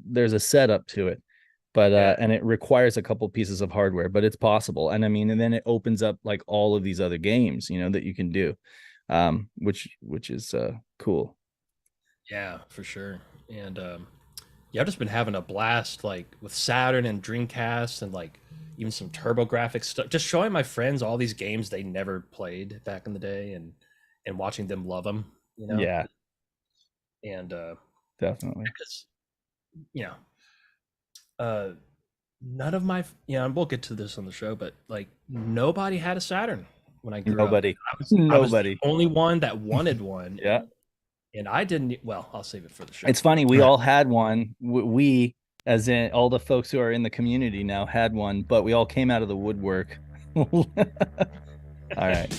there's a setup to it, but Yeah. and it requires a couple pieces of hardware, but it's possible. And I mean, and then it opens up like all of these other games, that you can do, which is cool. Yeah, for sure. And yeah, I've just been having a blast like with Saturn and Dreamcast and like even some TurboGrafx stuff. Just showing my friends all these games they never played back in the day and watching them love them, you know. Yeah, And definitely. because you know, uh, none of my and we'll get to this on the show, but like nobody had a Saturn when I grew up. Nobody, I was the nobody. only one that wanted one, Yeah. and I didn't. Well, I'll save it for the show. It's funny. We All right. all had one. We, as in all the folks who are in the community now, had one, but we all came out of the woodwork. All right.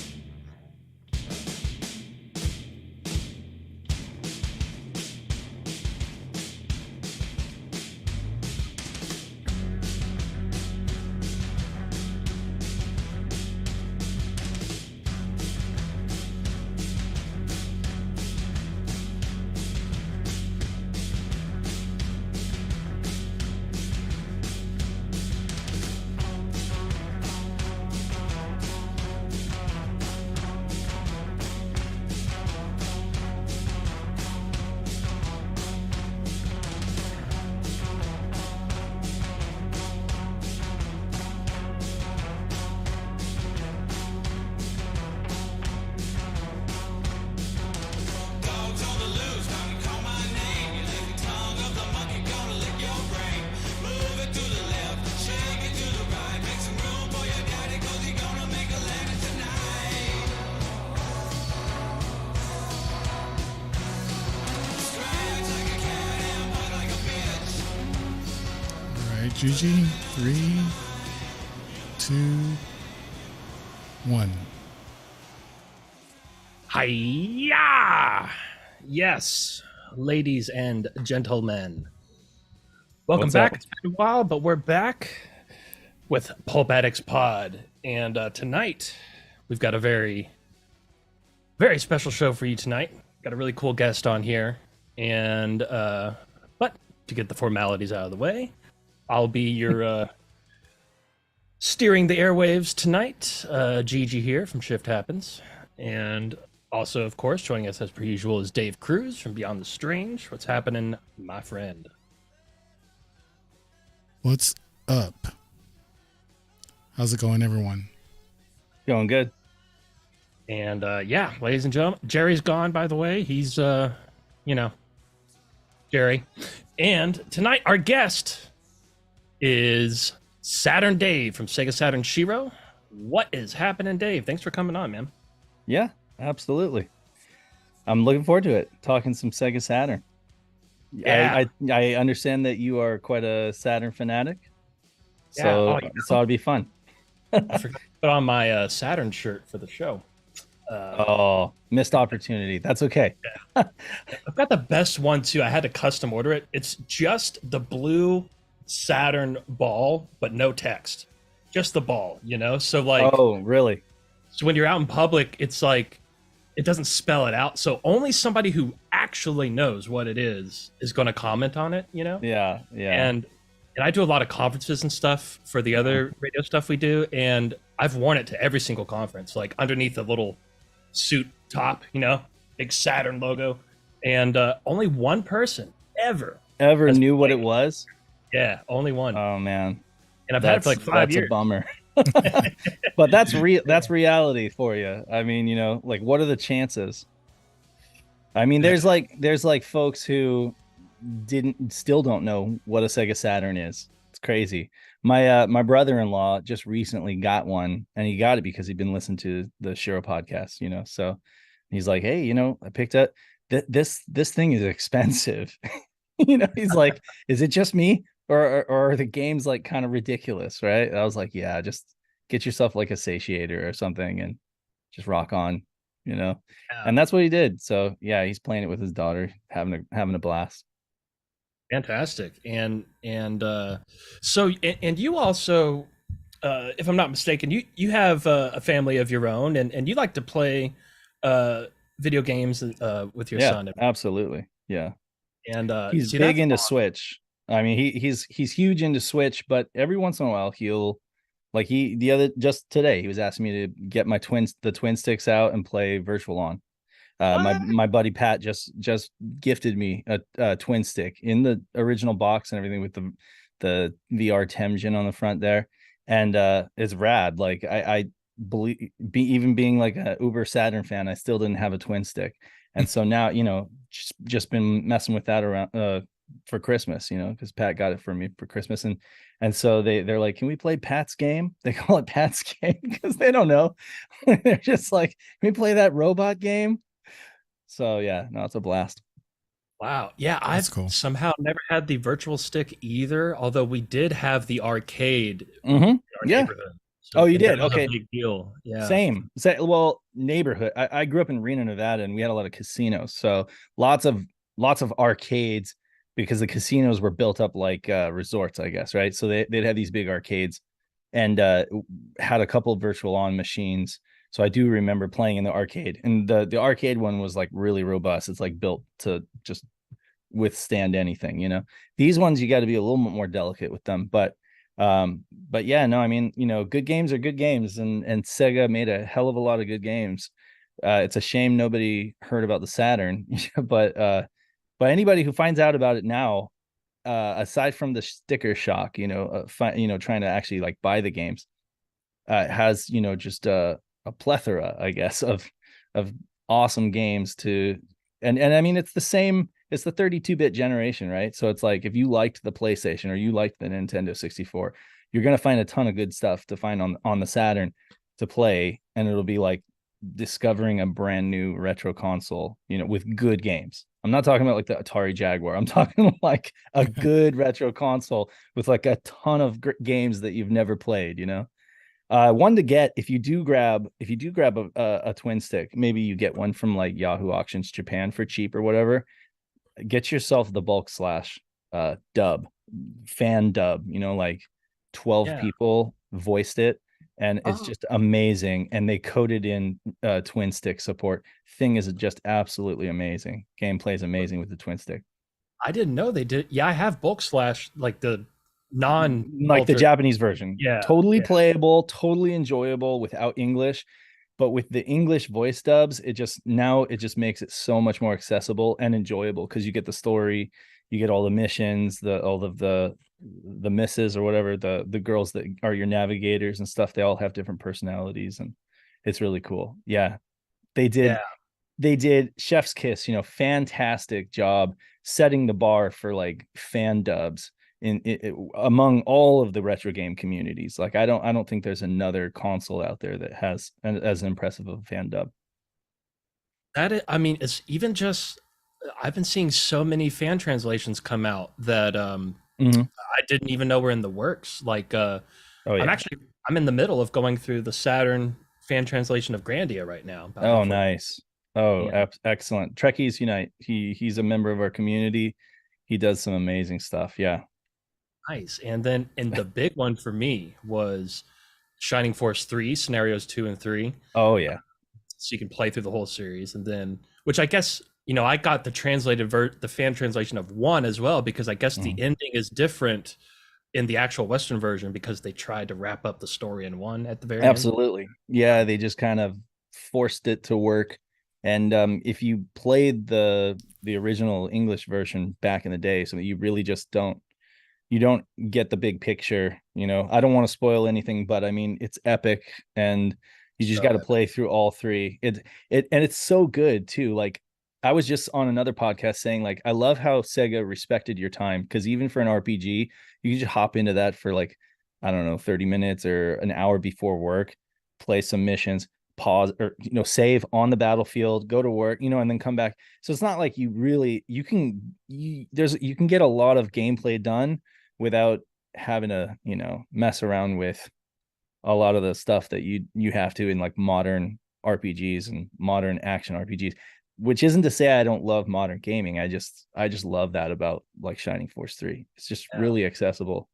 All right, Gigi. 3, 2, 1. Hiya! Yes, ladies and gentlemen. Welcome What's back. up? It's been a while, but we're back with Pulp Addicts Pod. And tonight, we've got a very, very special show for you tonight. Got a really cool guest on here. And, but to get the formalities out of the way, I'll be your steering the airwaves tonight. Gigi here from Shift Happens. And also, of course, joining us as per usual is Dave Cruz from Beyond the Strange. What's happening, my friend? What's up? How's it going, everyone? Going good. And yeah, ladies and gentlemen, Jerry's gone, by the way. He's, Jerry. And tonight, our guest is Saturn Dave from Sega Saturn Shiro. What is happening, Dave? Thanks for coming on, man. Yeah, absolutely. I'm looking forward to it. Talking some Sega Saturn. Yeah. I understand that you are quite a Saturn fanatic, Yeah. so Oh, so it'd be fun. I forgot to put on my Saturn shirt for the show. Oh, missed opportunity. That's okay. I've got the best one too. I had to custom order it. It's just the blue Saturn ball, but no text. Just the ball, So like, Oh, really? so when you're out in public, it's like it doesn't spell it out. So only somebody who actually knows what it is going to comment on it, Yeah, yeah. And I do a lot of conferences and stuff for the other radio stuff we do, and I've worn it to every single conference, like underneath the little suit top, big Saturn logo. And only one person ever has Ever knew what played it was? Yeah, only one. Oh man, And I've had it for like 5 that's years. a bummer. But that's real. That's reality for you. I mean, like what are the chances? I mean, there's like folks who still don't know what a Sega Saturn is. It's crazy. My brother-in-law just recently got one, and he got it because he'd been listening to the Shiro podcast, So he's like, "Hey, I picked up this thing is expensive." He's like, "Is it just me, or are the games like kind of ridiculous?" Right? And I was like, "Yeah, just get yourself like a satiator or something and just rock on, you know." Yeah, And that's what he did. So yeah, he's playing it with his daughter, having a blast. fantastic. So and you also, if I'm not mistaken, you have a family of your own, and you like to play video games with your Yeah, son. absolutely. Yeah. And He's see, big that's into awesome. Switch. I mean, he's huge into Switch, but every once in a while he'll like the other just today he was asking me to get the twin sticks out and play Virtual On. What? My buddy Pat just gifted me a twin stick in the original box and everything with the VR Temjin on the front there, and it's rad. Like I believe even being like a Uber Saturn fan, I still didn't have a twin stick, and so now just been messing with that around for Christmas, because Pat got it for me for Christmas, and so they're like, can we play Pat's game? They call it Pat's game because they don't know. They're just like, can we play that robot game? So yeah, no, it's a blast. Wow. Yeah, That's I've cool. somehow never had the virtual stick either, although we did have the arcade in Mm-hmm. our Yeah. neighborhood. Oh, So, you and that did? was a Okay. big deal. Yeah. Same. Well, neighborhood. I grew up in Reno, Nevada, and we had a lot of casinos. So lots of arcades because the casinos were built up like resorts, I guess, right? So they'd have these big arcades and had a couple of virtual on machines. So I do remember playing in the arcade, and the arcade one was like really robust. It's like built to just withstand anything. These ones you got to be a little bit more delicate with them, but yeah, no, I mean, good games are good games, and Sega made a hell of a lot of good games. It's a shame nobody heard about the Saturn, but anybody who finds out about it now, aside from the sticker shock, trying to actually like buy the games, has just a plethora, I guess, of awesome games and I mean it's the same. It's the 32-bit generation, right? So it's like if you liked the PlayStation or you liked the Nintendo 64, you're gonna find a ton of good stuff to find on the Saturn to play, and it'll be like discovering a brand new retro console, with good games. I'm not talking about like the Atari Jaguar. I'm talking like a good retro console with like a ton of games that you've never played. One to get if you do grab a twin stick, maybe you get one from like Yahoo Auctions Japan for cheap or whatever. Get yourself the bulk slash dub fan dub, like 12 Yeah. people voiced it, and it's Oh, just amazing, and they coded in twin stick support. Thing is just absolutely amazing. Gameplay is amazing with the twin stick, I didn't know they did. Yeah, I have Bulk Slash, like the non like the altered. Japanese version. Yeah. Totally Yeah. playable, totally enjoyable without English. But with the English voice dubs, it just makes it so much more accessible and enjoyable because you get the story, you get all the missions, all of the misses or whatever, the girls that are your navigators and stuff. They all have different personalities, and it's really cool. Yeah, they Yeah. did they did chef's kiss, fantastic job setting the bar for like fan dubs among all of the retro game communities. Like I don't think there's another console out there that has as impressive of a fan dub. I mean, it's even just I've been seeing so many fan translations come out that Mhm. I didn't even know were in the works. Like Oh I'm yeah. actually I'm in the middle of going through the Saturn fan translation of Grandia right now. About Oh halfway. nice. Oh, Yeah, excellent. Trekkies Unite. He's a member of our community. He does some amazing stuff. Yeah. nice. And the big one for me was Shining Force 3, scenarios 2 and 3. Oh yeah. So you can play through the whole series, and then which I guess I got the the fan translation of 1 as well, because I guess the Mhm. ending is different in the actual Western version because they tried to wrap up the story in 1 at the very end. Absolutely. Yeah, they just kind of forced it to work. And if you played the original English version back in the day, so you really just don't get the big picture. I don't want to spoil anything, but I mean it's epic, and you just got So to play through all three. And it's so good too. Like I was just on another podcast saying like I love how Sega respected your time, because even for an RPG, you can just hop into that for like I don't know 30 minutes or an hour before work, play some missions, pause or save on the battlefield, go to work, and then come back. So it's not like you can get a lot of gameplay done without having to mess around with a lot of the stuff that you have to in like modern RPGs and modern action RPGs, which isn't to say I don't love modern gaming. I just love that about like Shining Force 3. It's just yeah. really accessible.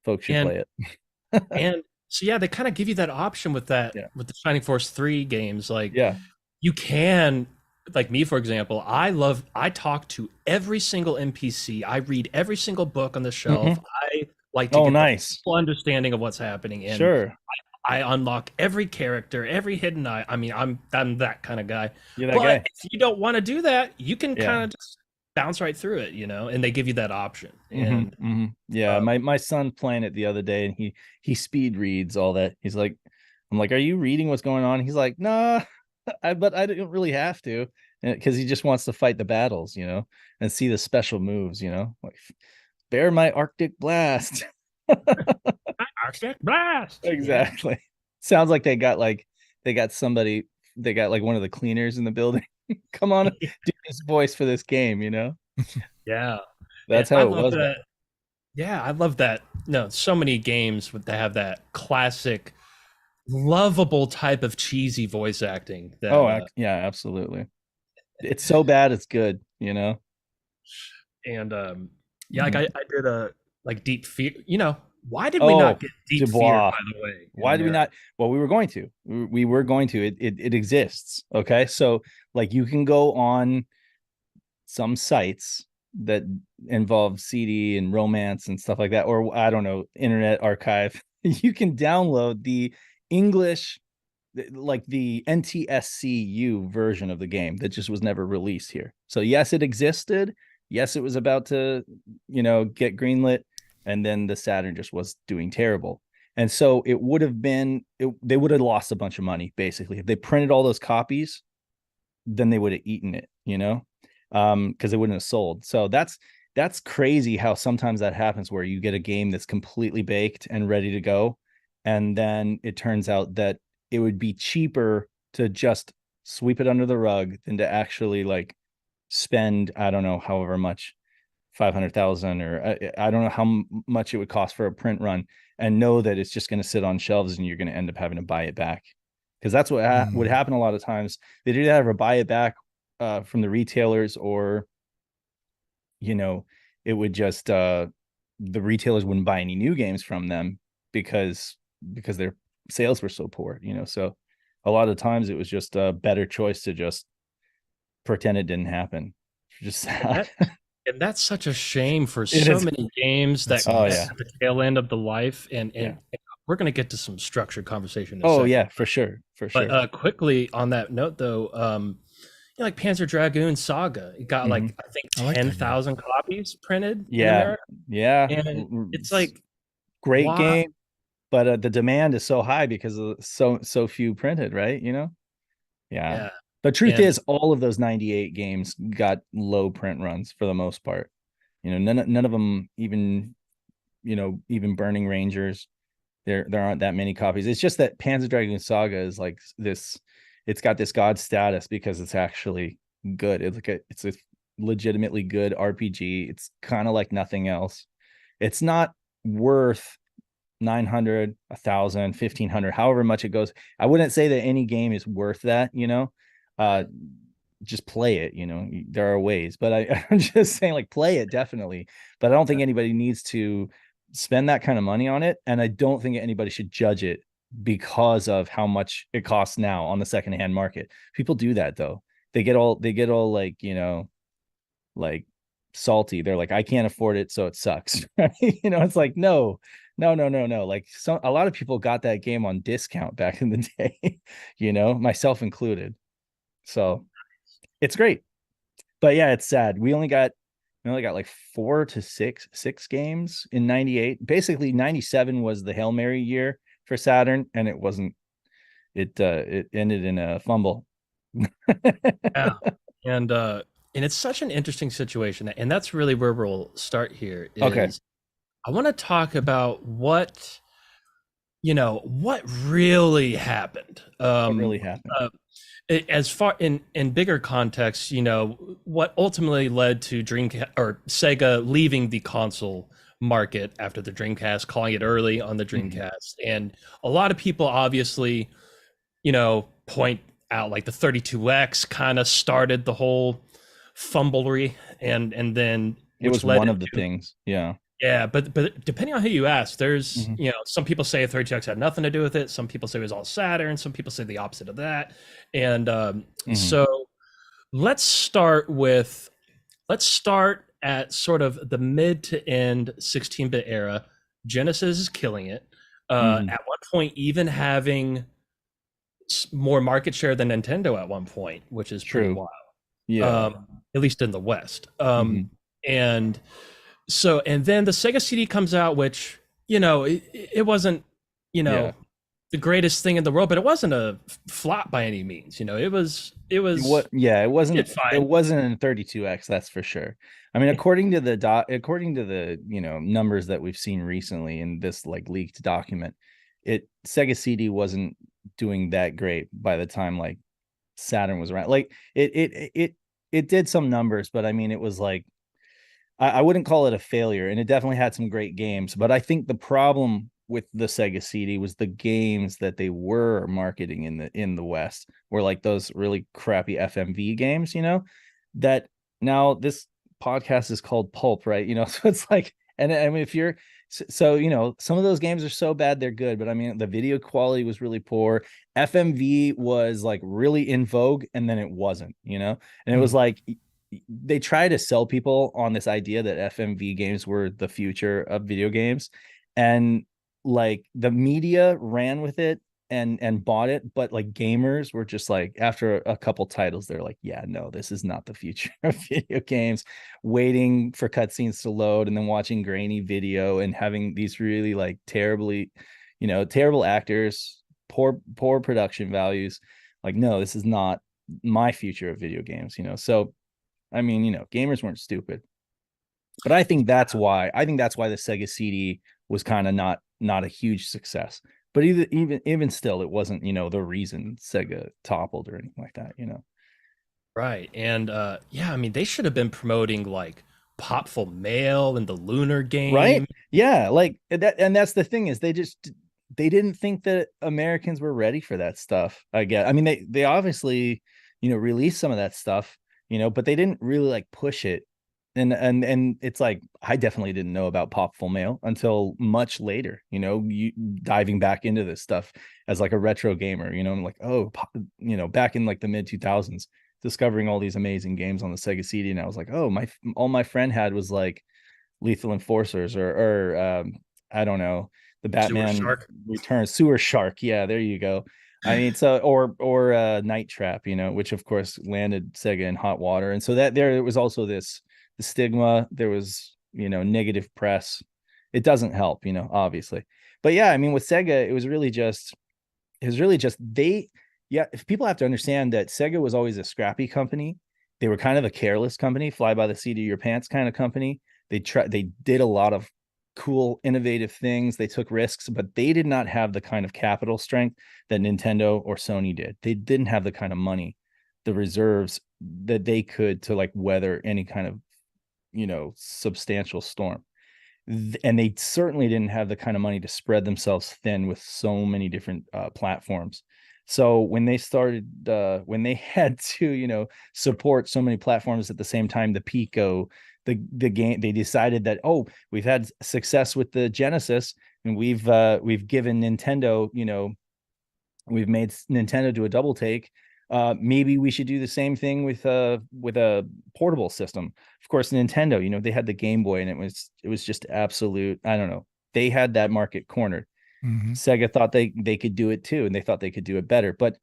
Folks should and play it. and so yeah, they kind of give you that option with Yeah. the Shining Force 3 games. Like Yeah. you can like me, for example, I talk to every single NPC. I read every single book on the shelf. Mhm. I like to Oh, get the nice. full understanding of what's happening, and Sure. I unlock every character, every hidden eye. I mean, I'm that kind of guy. You're that But guy. if you don't want to do that, you can Yeah. kind of just bounce right through it, and they give you that option. And Yeah, um, my son playing it the other day, and he speed reads all that. He's like, I'm like, are you reading what's going on? He's like, nah, but I don't really have to, because he just wants to fight the battles, and see the special moves, like bear my Arctic blast. Arctic blast. Yeah. Exactly. Sounds like they got somebody, they got like one of the cleaners in the building. Come on, do this voice for this game, Yeah. And That's how I it love was. that. Yeah, I love that. No, so many games that have that classic, lovable type of cheesy voice acting that Oh, yeah, absolutely. It's so bad it's good. and yeah, like Mhm. I did a like Deep Fear. Why did we Oh, not get Deep Fear, Dubois. by the way, in Why do we America? not? Well, we were going to. We were going to. It exists. Okay, so like you can go on some sites that involve CD and romance and stuff like that, or I don't know, Internet Archive. You can download the English, like the NTSCU version of the game that just was never released here. So yes, it existed. Yes, it was about to, get greenlit, and then the Saturn just was doing terrible. And so it would have been, they would have lost a bunch of money basically if they printed all those copies. Then they would have eaten it, because it wouldn't have sold. So that's crazy how sometimes that happens where you get a game that's completely baked and ready to go, and then it turns out that it would be cheaper to just sweep it under the rug than to actually like spend, I don't know, however much, 500,000, or I don't know how much it would cost for a print run, and know that it's just going to sit on shelves and you're going to end up having to buy it back, because that's what would Mm. happen a lot of times. They did have to buy it back from the retailers, or you know it would just the retailers wouldn't buy any new games from them because their sales were so poor. So a lot of times it was just a better choice to just pretend it didn't happen. Just And sad. that and that's such a shame for It so is. many games That's that Oh at yeah. awesome. the tail end of the life. And Yeah. we're going to get to some structured conversation in a Oh second. yeah, for sure, for But sure. quickly on that note, though, like Panzer Dragoon Saga, it got Mhm. like I think I like that game. 10,000 copies printed in Yeah, America, yeah. and it's like, Great why? game, but the demand is so high because of so few printed, right? Yeah. Yeah, The truth and is, all of those 98 games got low print runs for the most part. None of them even Burning Rangers. There aren't that many copies. It's just that Panzer Dragoon Saga is like this. It's got this god status because it's actually good. It's a legitimately good RPG. It's kind of like nothing else. It's not worth 900, 1,000, 1,500, however much it goes. I wouldn't say that any game is worth that. Uh, just play it. There are ways, but I'm just saying, like, play it definitely. But I don't think anybody needs to spend that kind of money on it, and I don't think anybody should judge it because of how much it costs now on the secondhand market. People do that though. They get all like salty. They're like, I can't afford it, so it sucks. Right? It's like, no, no, no, no, no. Like, a lot of people got that game on discount back in the day, myself included. So it's great. But yeah, it's sad. We only got like four to six games in 98. Basically, 97 was the Hail Mary year for Saturn, and it wasn't. It ended in a fumble. yeah, and it's such an interesting situation, and that's really where we'll start here. Okay. Is I want to talk about what really happened. What really happened? Uh, as far in bigger context, what ultimately led to Dreamcast or Sega leaving the console market after the Dreamcast, calling it early on the Mhm. Dreamcast. And a lot of people obviously, point out like the 32X kind of started the whole fumblery, and then It which was led one of the into. things. Yeah. Yeah, but depending on who you ask, there's Mhm. some people say 32X had nothing to do with it. Some people say it was all Saturn. Some people say the opposite of that. And Mhm. so Let's start at sort of the mid to end 16-bit era. Genesis is killing it. Mhm. At one point, even having more market share than Nintendo at one point, which is pretty True. wild. Yeah. At least in the West. Mhm. And and then the Sega CD comes out, which it wasn't Yeah. the greatest thing in the world, but it wasn't a flop by any means. What? Yeah, it Did wasn't. It fine. wasn't in 32x. That's for sure. I mean, according to the numbers that we've seen recently in this like leaked document, Sega CD wasn't doing that great by the time like Saturn was around. Like it did some numbers, but I mean, it was like I wouldn't call it a failure, and it definitely had some great games. But I think the problem with the Sega CD was the games that they were marketing in the West were like those really crappy FMV games, that now this podcast is called Pulp, right? So it's like, and I mean, if you're so, some of those games are so bad they're good, but I mean, the video quality was really poor. FMV was like really in vogue, and then it wasn't, and it was Hmm. like they try to sell people on this idea that FMV games were the future of video games, and like the media ran with it and bought it, but like gamers were just like, after a couple titles, they're like, yeah, no, this is not the future of video games. Waiting for cutscenes to load and then watching grainy video and having these really like terrible actors, poor production values. Like, no, this is not my future of video games. So I mean, gamers weren't stupid, but I think that's why the Sega CD was kind of not a huge success. But even still, it wasn't the reason Sega toppled or anything like that. Right. And yeah, I mean, they should have been promoting like Popful Mail and the Lunar Right? game. Yeah, like that, and that's the thing is they didn't think that Americans were ready for that stuff. I guess. I mean, they obviously released some of that stuff, but they didn't really like push it. And it's like I definitely didn't know about Popful Mail until much later. You diving back into this stuff as like a retro gamer. I'm like, oh, back in like the mid 2000s, discovering all these amazing games on the Sega CD, and I was like, oh, all my friend had was like Lethal Enforcers or I don't know, the Sewer Batman Shark. Returns, Sewer Shark. Yeah, there you go. I mean, so or Night Trap, which of course landed Sega in hot water, and so that there was also the stigma. There was negative press. It doesn't help, obviously. But yeah, I mean, with Sega, it was really just they. Yeah, if people have to understand that Sega was always a scrappy company. They were kind of a careless company, fly by the seat of your pants kind of company. They did a lot of cool, innovative things. They took risks, but they did not have the kind of capital strength that Nintendo or Sony did. They didn't have the kind of money, the reserves that they could to like weather any kind of, substantial storm. And they certainly didn't have the kind of money to spread themselves thin with so many different platforms. So when they had to, support so many platforms at the same time, the Pico, the game, they decided that, oh, we've had success with the Genesis, and we've given Nintendo, we've made Nintendo do a double take. Maybe we should do the same thing with a portable system. Of course, Nintendo, they had the Game Boy, and it was just absolute. I don't know. They had that market cornered. Hmm. Sega thought they could do it too, and they thought they could do it better. But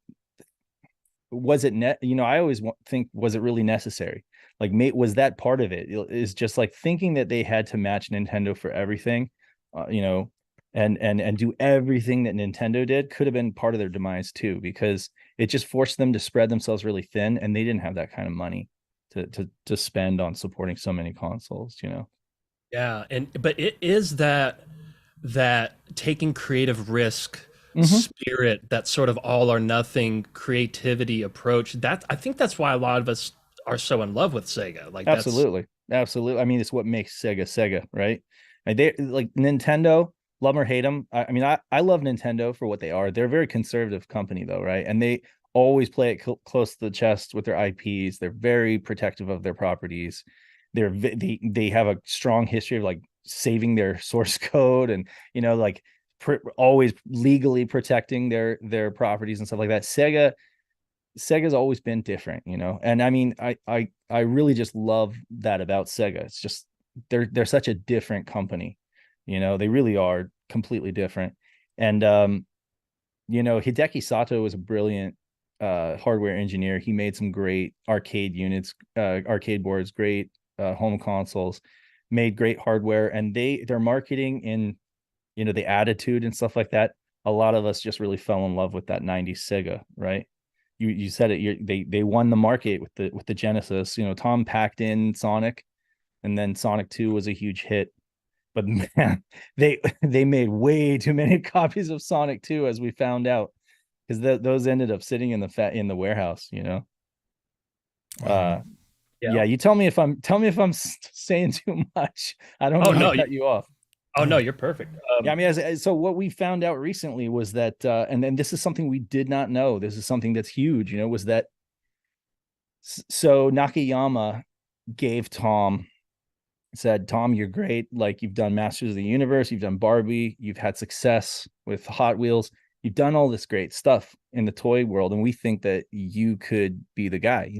was it net? I always think, was it really necessary? Like, was that part of it? Is just like thinking that they had to match Nintendo for everything, uh, you know, and do everything that Nintendo did could have been part of their demise too, because it just forced them to spread themselves really thin, and they didn't have that kind of money to spend on supporting so many consoles. Yeah, and but it is that taking creative risk Hmm. spirit, that sort of all or nothing creativity approach. That I think that's why a lot of us are so in love with Sega. Like that's Absolutely. Absolutely. I mean, it's what makes Sega, right? And they like Nintendo, love 'em or hate them. I mean, I love Nintendo for what they are. They're a very conservative company, though, right? And they always play it close to the chest with their IPs. They're very protective of their properties. They have a strong history of like saving their source code, and like always legally protecting their properties and stuff like that. Sega, Sega's always been different, and I mean, I really just love that about Sega. It's just they're such a different company, they really are completely different. And Hideki Sato was a brilliant hardware engineer. He made some great arcade units, arcade boards, great home consoles, made great hardware, and their marketing and the attitude and stuff like that. A lot of us just really fell in love with that 90s Sega, right? You said it. They won the market with the Genesis. Tom packed in Sonic, and then Sonic 2 was a huge hit. But man, they made way too many copies of Sonic 2, as we found out, because those ended up sitting in the warehouse. Wow. Yeah. You tell me if I'm saying too much. I don't Oh mean no, to cut you off. oh no, you're perfect. Yeah, I mean, so what we found out recently was that, and then this is something we did not know. This is something that's huge, was that so Nakayama gave Tom, said, Tom, you're great. Like, you've done Masters of the Universe, you've done Barbie, you've had success with Hot Wheels, you've done all this great stuff in the toy world, and we think that you could be the guy,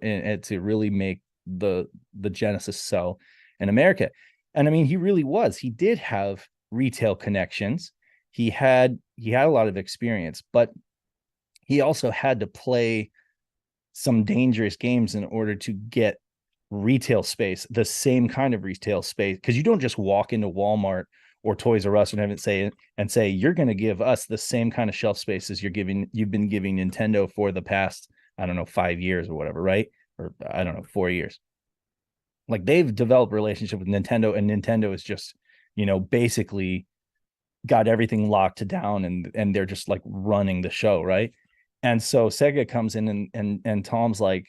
and to really make the Genesis sell in America. And I mean, he really was. He did have retail connections. He had a lot of experience, but he also had to play some dangerous games in order to get retail space, the same kind of retail space, because you don't just walk into Walmart or Toys R Us and have it say you're going to give us the same kind of shelf space as you've been giving Nintendo for the past, I don't know, 5 years or whatever, right? Or I don't know, 4 years. Like, they've developed a relationship with Nintendo, and Nintendo is just, basically got everything locked down, and they're just like running the show, right? And so Sega comes in, and Tom's like,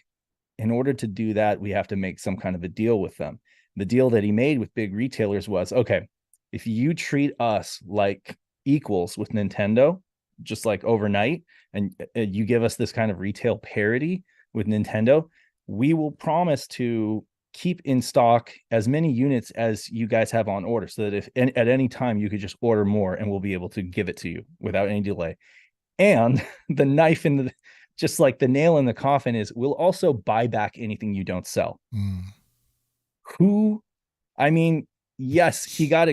in order to do that, we have to make some kind of a deal with them. The deal that he made with big retailers was, okay, if you treat us like equals with Nintendo, just like overnight, and you give us this kind of retail parity with Nintendo, we will promise to keep in stock as many units as you guys have on order, so that if at any time you could just order more, and we'll be able to give it to you without any delay. And the knife in the just like the nail in the coffin is, we'll also buy back anything you don't sell. I mean, yes, he got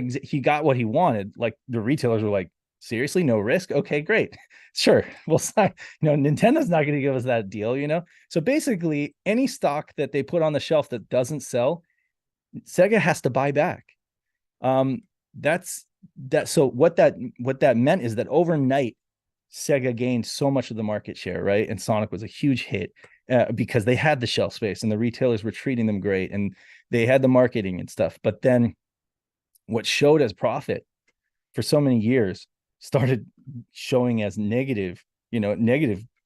what he wanted. Like, the retailers were like, seriously, no risk? Okay, great. Sure. We'll sign. Nintendo's not going to give us that deal, So basically, any stock that they put on the shelf that doesn't sell, Sega has to buy back. That's that. So what that meant is that overnight, Sega gained so much of the market share, right? And Sonic was a huge hit because they had the shelf space, and the retailers were treating them great, and they had the marketing and stuff. But then what showed as profit for so many years started showing as negative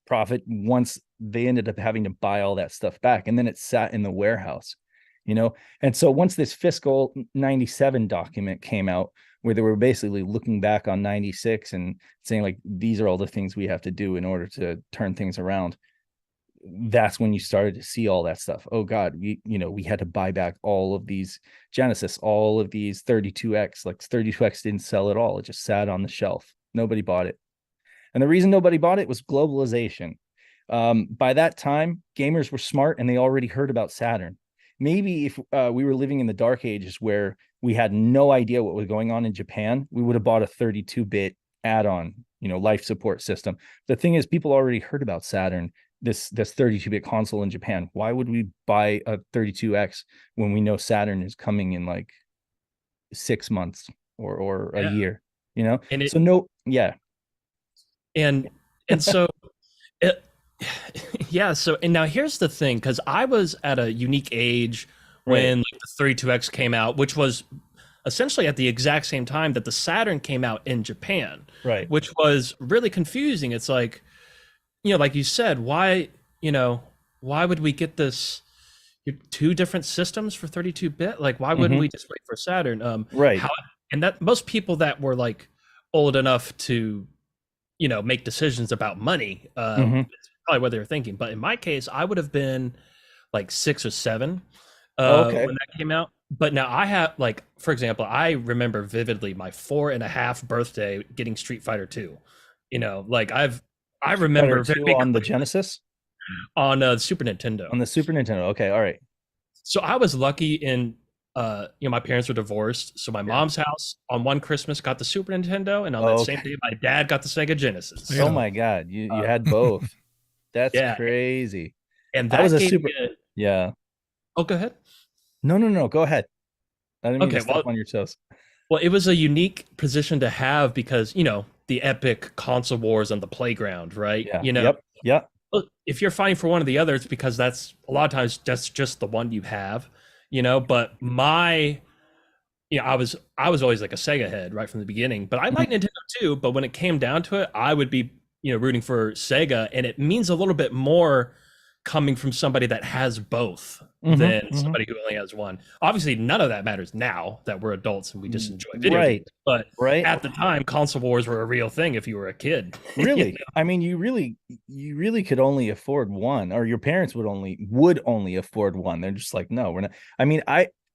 profit once they ended up having to buy all that stuff back. And then it sat in the warehouse, And so once this fiscal 97 document came out, where they were basically looking back on 96 and saying, like, these are all the things we have to do in order to turn things around, that's when you started to see all that stuff. Oh God, we had to buy back all of these Genesis, all of these 32X. Like, 32X didn't sell at all. It just sat on the shelf. Nobody bought it. And the reason nobody bought it was globalization. By that time, gamers were smart, and they already heard about Saturn. Maybe if we were living in the dark ages where we had no idea what was going on in Japan, we would have bought a 32-bit add-on, life support system. The thing is, people already heard about Saturn, this 32-bit console in Japan. Why would we buy a 32X when we know Saturn is coming in like 6 months or a year, And it, so no, yeah. and so it, yeah, so, and now here's the thing, because I was at a unique age when like the 32X came out, which was essentially at the exact same time that the Saturn came out in Japan, right? Which was really confusing. It's like, like you said, why would we get this two different systems for 32-bit? Like, why wouldn't we just wait for Saturn? Right. And that most people that were like old enough to, make decisions about money, it's probably what they were thinking. But in my case, I would have been like 6 or 7 when that came out. But now I have, like, for example, I remember vividly my 4.5 birthday getting Street Fighter 2. Like, I remember on the Genesis. on Super Nintendo. On the Super Nintendo. Okay, all right. So I was lucky in my parents were divorced. So my mom's house on one Christmas got the Super Nintendo, and on that same Okay. day, my dad got the Sega Genesis. You Oh know. my God, you had both. That's Yeah, crazy. and I was that a gave super. me a, Yeah. oh, go ahead. No, no, no. Go ahead. I didn't mean to Okay, step on your toes. well, it was a unique position to have because, the epic console wars on the playground, right? Yeah. Yep. Yep. Well, if you're fighting for one or the other, it's because that's a lot of times that's just the one you have, but I was always like a Sega head right from the beginning, but I like Mhm. Nintendo too, but when it came down to it, I would be, rooting for Sega, and it means a little bit more coming from somebody that has both Mhm, than mhm. somebody who only has one. Obviously, none of that matters now that we're adults and we just enjoy video games. Right. But Right. at the time, console wars were a real thing if you were a kid. Really. I mean, you really could only afford one, or your parents would only afford one. They're just like, no, we're not. I mean,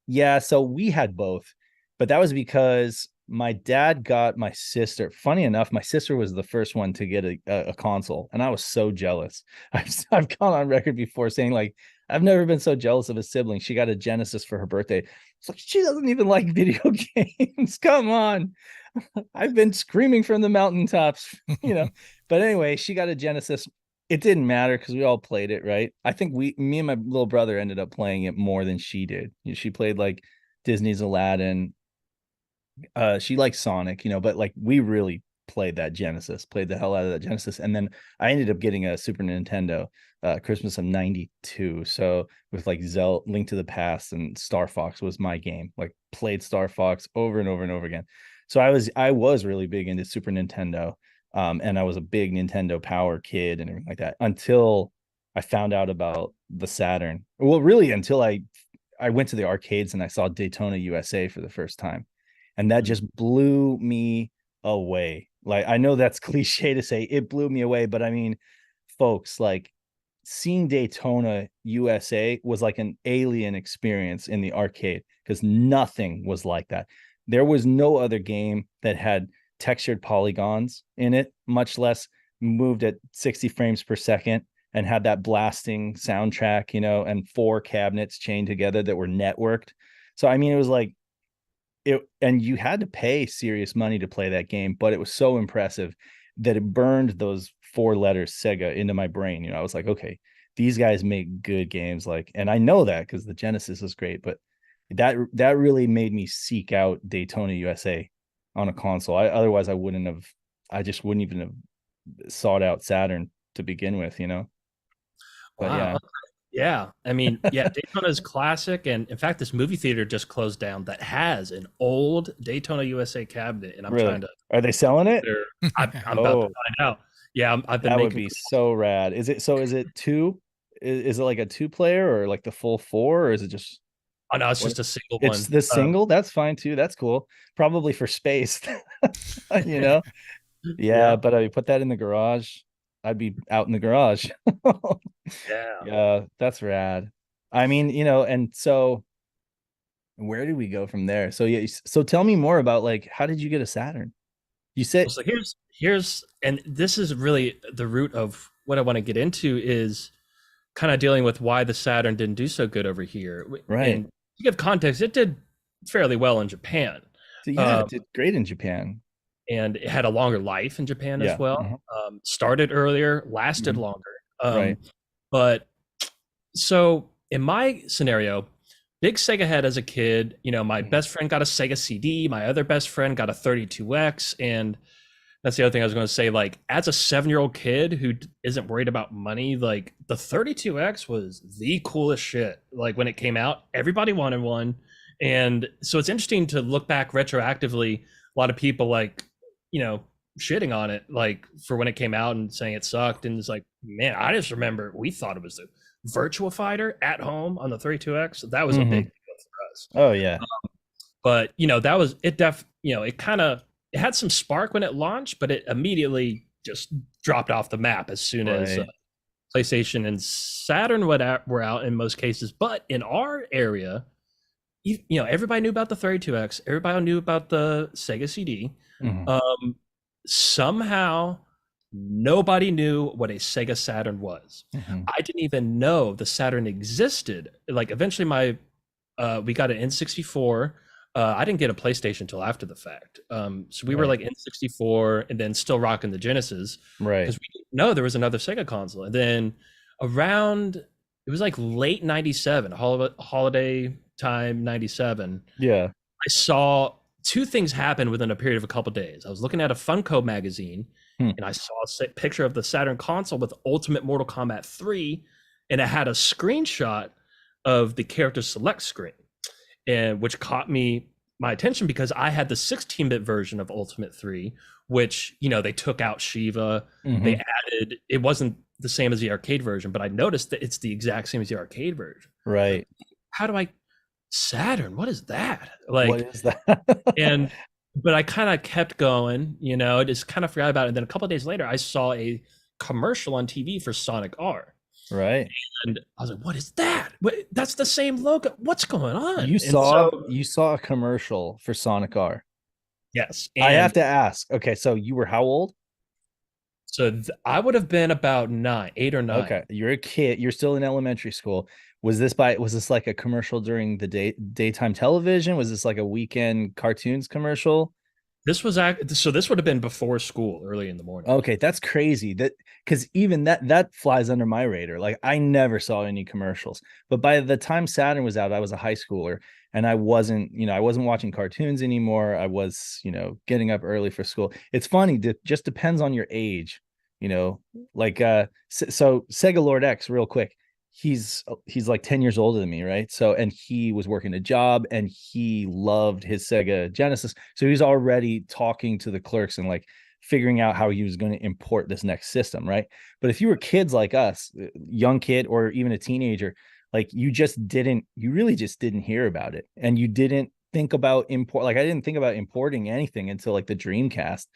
yeah, so we had both, but that was because my dad got my sister. Funny enough, my sister was the first one to get a console, and I was so jealous. I've gone on record before saying, like, I've never been so jealous of a sibling. She got a Genesis for her birthday. It's like she doesn't even like video games. Come on. I've been screaming from the mountaintops, you know. But anyway, she got a Genesis. It didn't matter because we all played it, right? I think me and my little brother ended up playing it more than she did. She played like Disney's Aladdin. She liked Sonic, but like we really played that Genesis, played the hell out of that Genesis. And then I ended up getting a Super Nintendo Christmas of 92. So with like Link to the Past and Star Fox was my game. Like played Star Fox over and over and over again. So I was really big into Super Nintendo. And I was a big Nintendo Power kid and everything like that until I found out about the Saturn. Well, really until I went to the arcades and I saw Daytona USA for the first time. And that just blew me away. Like, I know that's cliche to say, it blew me away, but I mean, folks, like seeing Daytona USA was like an alien experience in the arcade because nothing was like that. There was no other game that had textured polygons in it, much less moved at 60 frames per second and had that blasting soundtrack, and 4 cabinets chained together that were networked. So, I mean, it was like, and you had to pay serious money to play that game, but it was so impressive that it burned those 4 letters Sega into my brain. I was like, okay, these guys make good games. Like, and I know that because the Genesis is great, but that really made me seek out Daytona USA on a console. Otherwise I just wouldn't even have sought out Saturn to begin with. But Wow. yeah. Yeah. I mean, yeah, Daytona is classic. And in fact, this movie theater just closed down that has an old Daytona USA cabinet. And I'm Really, trying to, are they selling it? I'm about to find out. Yeah, I've been That would making. be so rad. Is it two? Is it like a 2 player or like the full 4, or is it just Oh, no, it's what? just a single It's one. the single. That's fine too. That's cool. Probably for space, you know. Yeah, Yeah. but I put that in the garage. I'd be out in the garage. Yeah. Yeah, that's rad. I mean, and so where did we go from there? So yeah, so tell me more about like how did you get a Saturn? You said So and this is really the root of what I want to get into is kind of dealing with why the Saturn didn't do so good over here. right. And to give context, it did fairly well in Japan. So yeah, Um, it did great in Japan. and it had a longer life in Japan as Yeah. well. Started earlier, lasted Mhm. longer. Right. But so in my scenario, big Sega head as a kid, my best friend got a Sega CD, my other best friend got a 32X, and that's the other thing I was going to say. Like, as a 7-year-old kid who isn't worried about money, like the 32X was the coolest shit. Like when it came out, everybody wanted one, and so it's interesting to look back retroactively. A lot of people like, shitting on it, like for when it came out and saying it sucked, and it's like, man, I just remember we thought it was the Virtua Fighter at home on the 32X. That was a big deal for us. Oh yeah. But that was it. It kind of it had some spark when it launched, but it immediately just dropped off the map as soon as Right. PlayStation and Saturn were out in most cases. But in our area, everybody knew about the 32X. Everybody knew about the Sega CD. Mhm. Somehow Nobody knew what a Sega Saturn was. Mhm. I didn't even know the Saturn existed. Like eventually we got an N64. I didn't get a PlayStation until after the fact. So we were Right. like N64 and then still rocking the Genesis Right. because we didn't know there was another Sega console. And then around, it was like late 97, holiday time 97. Yeah. I saw two things happen within a period of a couple days. I was looking at a Funko magazine Hmm. and I saw a picture of the Saturn console with Ultimate Mortal Kombat 3, and it had a screenshot of the character select screen, and which caught my attention because I had the 16-bit version of Ultimate 3, which, they took out Shiva. They Mhm. added, it wasn't the same as the arcade version, but I noticed that it's the exact same as the arcade version. Right. How do I Saturn? What is that? What Like, is that? and but I kind of kept going, just kind of forgot about it. And then a couple of days later, I saw a commercial on TV for Sonic R, Right. and I was like, "What is that? That's the same logo. What's going on?" You And saw so, you saw a commercial for Sonic R. yes, I have and to ask. Okay, so you were how old? so I would have been about 8 or 9. Okay, you're a kid. You're still in elementary school. Was this like a commercial during the daytime television? Was this like a weekend cartoons commercial? This would have been before school, early in the morning. Okay, that's crazy. That because even that flies under my radar. Like I never saw any commercials. But by the time Saturn was out, I was a high schooler and I wasn't watching cartoons anymore. I was, getting up early for school. It's funny, it just depends on your age, you know. Like so Sega Lord X, real quick. He's like 10 years older than me, right? So and he was working a job and he loved his Sega Genesis. So he was already talking to the clerks and like figuring out how he was going to import this next system, right? But if you were kids like us, young kid or even a teenager, like you really just didn't hear about it, and you didn't think about import. Like I didn't think about importing anything until like the Dreamcast.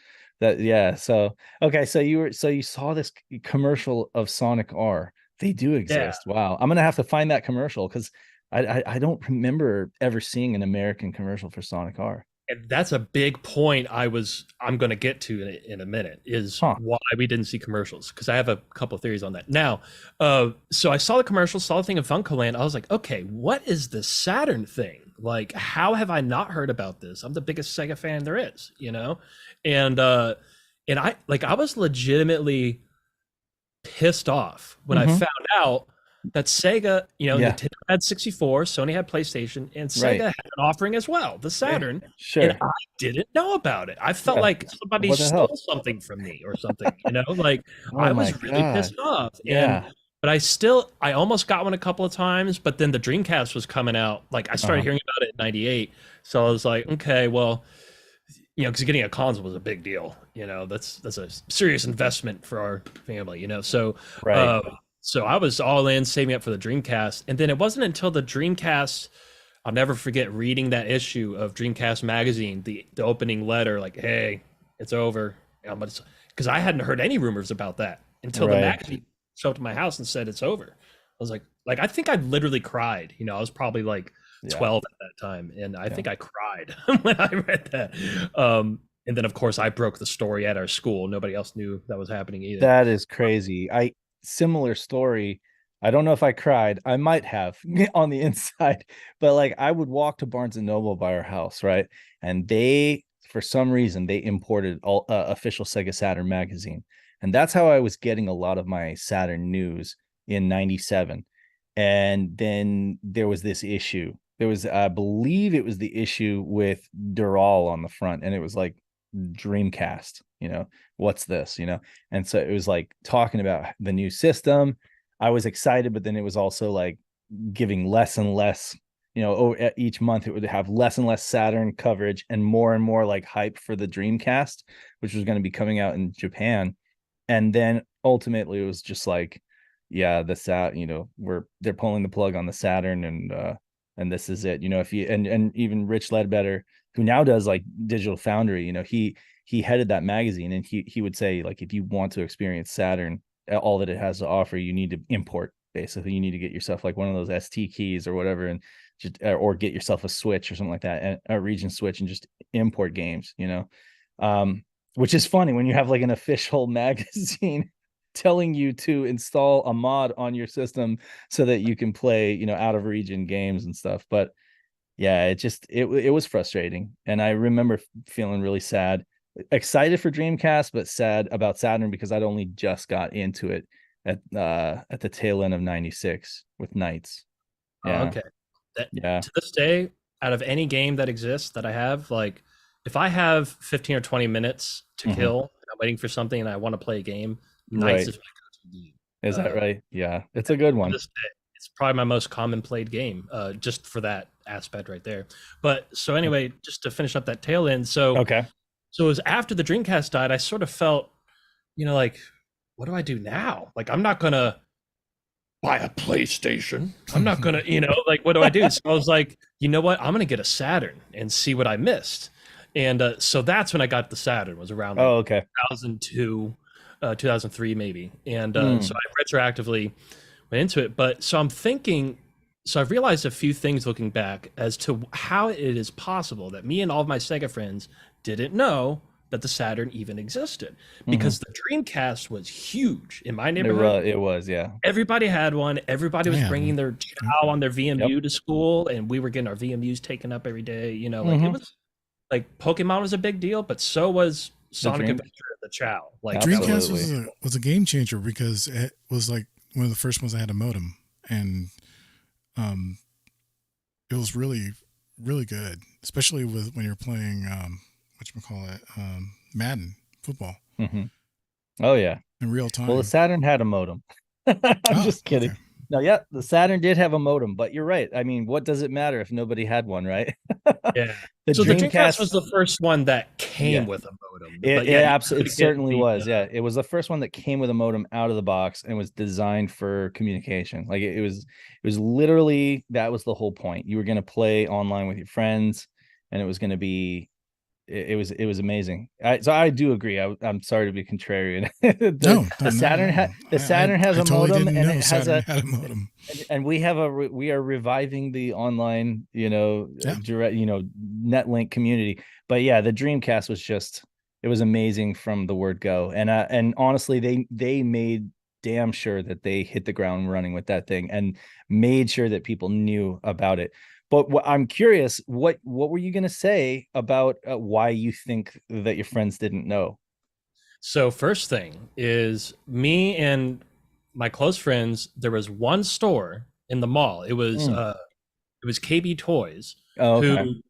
That yeah. So okay, so you saw this commercial of Sonic R. They do Yeah. exist. Wow, I'm gonna have to find that commercial because I don't remember ever seeing an American commercial for Sonic R. And that's a big point I'm going to get to in a minute, is Huh. why we didn't see commercials, because I have a couple of theories on that. Now, so I saw the commercial, saw the thing in Funkoland. I was like, okay, what is the Saturn thing? Like, how have I not heard about this? I'm the biggest Sega fan there is, and I was legitimately pissed off when I Mhm. found out that Sega, Yeah. Nintendo had 64, Sony had PlayStation, and Sega Right. had an offering as well, the Saturn, Sure. and I didn't know about it. I felt Yeah. like somebody What the hell? stole something from me or something, like Oh I my was really God. pissed off. Yeah. But I almost got one a couple of times, but then the Dreamcast was coming out. Like I started Uh-huh. hearing about it in '98, so I was like, okay, well, because getting a console was a big deal. That's a serious investment for our family. So Right. so I was all in, saving up for the Dreamcast, and then it wasn't until the Dreamcast. I'll never forget reading that issue of Dreamcast magazine, the opening letter, like, "Hey, it's over," because I hadn't heard any rumors about that until the Right. magazine showed up to my house and said it's over. I was like I think I literally cried. I was probably like Yeah. 12 at that time, and I Yeah. think I cried when I read that. And then of course I broke the story at our school. Nobody else knew that was happening either. That is crazy. Similar story. I don't know if I cried. I might have on the inside, but like I would walk to Barnes and Noble by our house, right? And for some reason, they imported all official Sega Saturn magazine, and that's how I was getting a lot of my Saturn news in '97. And then there was this issue. There was, I believe, it was the issue with Dural on the front, and it was like Dreamcast. What's this? And so it was like talking about the new system. I was excited, but then it was also like giving less and less, each month it would have less and less Saturn coverage and more like hype for the Dreamcast, which was going to be coming out in Japan. And then ultimately it was just like, yeah, they're pulling the plug on the Saturn, and this is it. If you and even Rich Ledbetter, who now does like Digital Foundry, he headed that magazine, and he would say, like, if you want to experience Saturn, all that it has to offer, you need to import. Basically, you need to get yourself like one of those ST keys or whatever, and just or get yourself a Switch or something like that, and a region Switch, and just import games. which is funny when you have like an official magazine telling you to install a mod on your system so that you can play, out of region games and stuff. But yeah, it was frustrating. And I remember feeling really sad, excited for Dreamcast, but sad about Saturn because I'd only just got into it at the tail end of 96 with Knights. Yeah. Okay. Yeah. To this day, out of any game that exists that I have, like if I have 15 or 20 minutes to kill, and I'm waiting for something and I want to play a game, Knights is my go-to game. Is that right? Yeah. It's a good one. To this day, it's probably my most common played game, just for that aspect right there. But so anyway, just to finish up that tail end. So Okay. So it was after the Dreamcast died, I sort of felt, like, what do I do now? Like, I'm not gonna buy a PlayStation. I'm not gonna, like, what do I do? So I was like, you know what? I'm gonna get a Saturn and see what I missed. And so that's when I got the Saturn. Was around 2002, 2003 maybe. And so I retroactively went into it. But so I'm thinking. So I've realized a few things looking back as to how it is possible that me and all of my Sega friends didn't know that the Saturn even existed, because the Dreamcast was huge in my neighborhood. It was, yeah. Everybody had one. Everybody was bringing their chow on their VMU to school, and we were getting our VMUs taken up every day. Like it was like Pokemon was a big deal, but so was Sonic Adventure, the chow. Like Dreamcast was a game changer because it was like one of the first ones that had a modem, and it was really, really good, especially when you're playing Madden football. Oh yeah, in real time. Well, the Saturn had a modem. I'm just kidding. Okay. No, yeah, the Saturn did have a modem, but you're right. I mean, what does it matter if nobody had one, right? Yeah. The Dreamcast was the first one that came with a modem. It certainly was. Yeah, it was the first one that came with a modem out of the box and was designed for communication. Like it was literally, that was the whole point. You were going to play online with your friends, and it was going to be. It was amazing. So I do agree. I'm sorry to be contrarian. The Saturn has a modem, and it has a modem. And we are reviving the online, direct, NetLink community. But yeah, the Dreamcast was it was amazing from the word go. And honestly, they made damn sure that they hit the ground running with that thing and made sure that people knew about it. But I'm curious, what were you going to say about why you think that your friends didn't know? So first thing is, me and my close friends, there was one store in the mall. It was KB Toys, who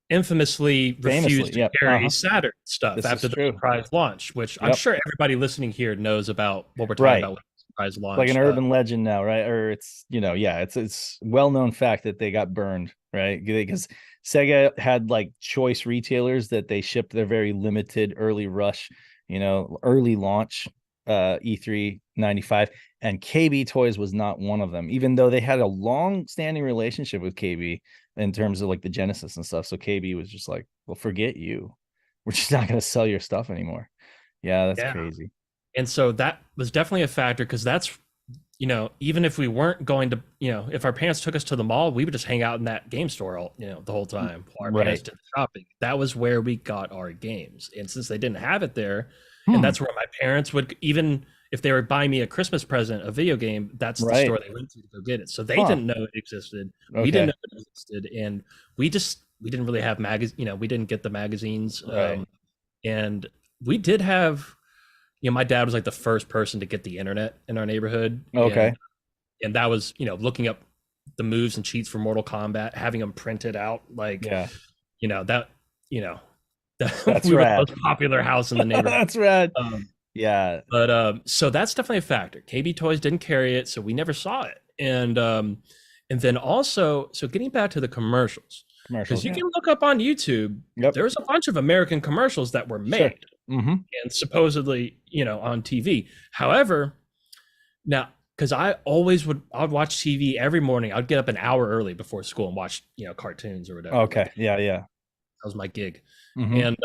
infamously refused to carry Saturn stuff after the surprise launch, which I'm sure everybody listening here knows about what we're talking about. Launch. Like an urban legend now, right? Or it's it's well-known fact that they got burned, right? Because Sega had like choice retailers that they shipped their very limited early rush, early launch E3 95, and KB Toys was not one of them, even though they had a long-standing relationship with KB in terms of like the Genesis and stuff. So KB was just like, well, forget you, we're just not going to sell your stuff anymore. Yeah, that's crazy. And so that was definitely a factor, because that's, even if we weren't going to, if our parents took us to the mall, we would just hang out in that game store all, the whole time while our parents did the shopping. That was where we got our games. And since they didn't have it there, and that's where my parents would, even if they were buying me a Christmas present, a video game, that's the store they went to go get it. So they didn't know it existed. Okay. We didn't know it existed. And we didn't really have we didn't get the magazines. And we did have, my dad was like the first person to get the internet in our neighborhood. Okay. And that was, looking up the moves and cheats for Mortal Kombat, having them printed out. Like, that's we were the most popular house in the neighborhood. That's rad. But so that's definitely a factor. KB Toys didn't carry it, so we never saw it. And then also, so getting back to the commercials, because you can look up on YouTube, there's a bunch of American commercials that were made. Sure. And supposedly, on TV. However, now, because I'd watch TV every morning. I'd get up an hour early before school and watch, cartoons or whatever. Okay. Yeah. That was my gig. And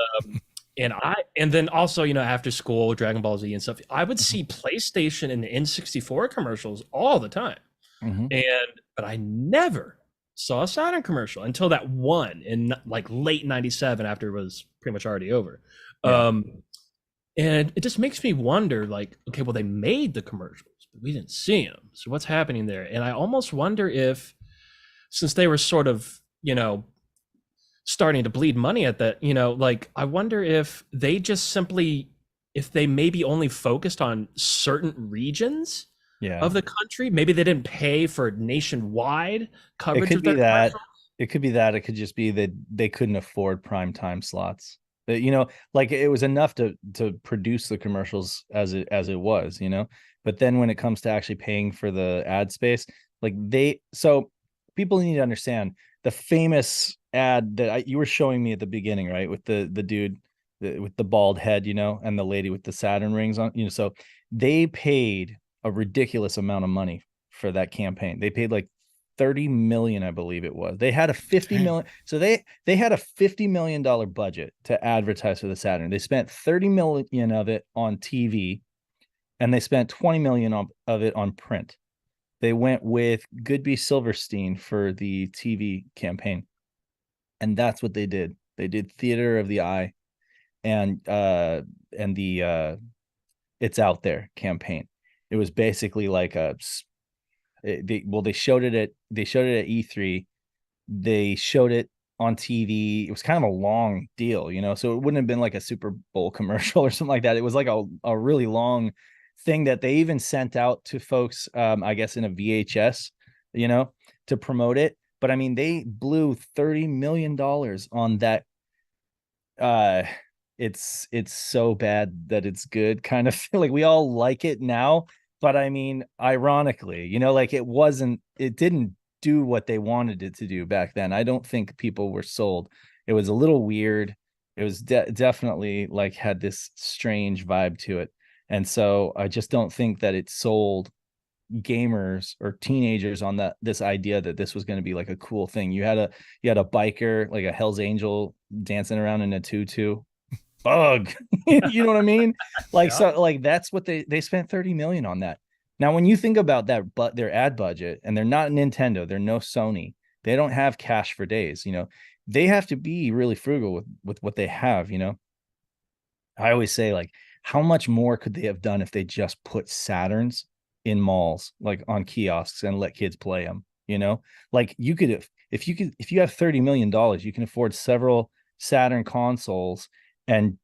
then also, after school, Dragon Ball Z and stuff, I would see PlayStation and the N64 commercials all the time. But I never saw a Saturn commercial until that one in like late 97, after it was pretty much already over. Yeah. And it just makes me wonder, like, okay, well, they made the commercials, but we didn't see them. So what's happening there? And I almost wonder if, since they were sort of, starting to bleed money at that, like, I wonder if they just simply, if they maybe only focused on certain regions of the country, maybe they didn't pay for nationwide coverage It could of be their that. commercials. It could be that. It could just be that they couldn't afford prime time slots. But like it was enough to produce the commercials as it was, But then when it comes to actually paying for the ad space, like so people need to understand the famous ad that you were showing me at the beginning, right? With the dude with the bald head, and the lady with the Saturn rings on, so they paid a ridiculous amount of money for that campaign. They paid like 30 million, I believe it was. They had a 50 million. So they had a $50 million budget to advertise for the Saturn. They spent 30 million of it on TV, and they spent 20 million of it on print. They went with Goodby Silverstein for the TV campaign. And that's what they did. They did Theater of the Eye and the It's Out There campaign. It was basically like they showed it at E3. They showed it on TV. It was kind of a long deal, so it wouldn't have been like a Super Bowl commercial or something like that. It was like a really long thing that they even sent out to folks, I guess in a VHS, to promote it. But I mean, they blew $30 million on that. It's so bad that it's good, kind of feel like we all like it now. But I mean, ironically, like it didn't do what they wanted it to do back then. I don't think people were sold. It was a little weird. It was definitely like had this strange vibe to it. And so I just don't think that it sold gamers or teenagers on this idea that this was going to be like a cool thing. You had a biker, like a Hell's Angel, dancing around in a tutu. Bug. You know what I mean? Like, yeah. So like that's what they spent 30 million on that. Now when you think about that, but their ad budget, and they're not Nintendo, they're no Sony, they don't have cash for days, they have to be really frugal with what they have. I always say, like, how much more could they have done if they just put Saturns in malls, like on kiosks, and let kids play them? Like you could, if you have $30 million, you can afford several Saturn consoles and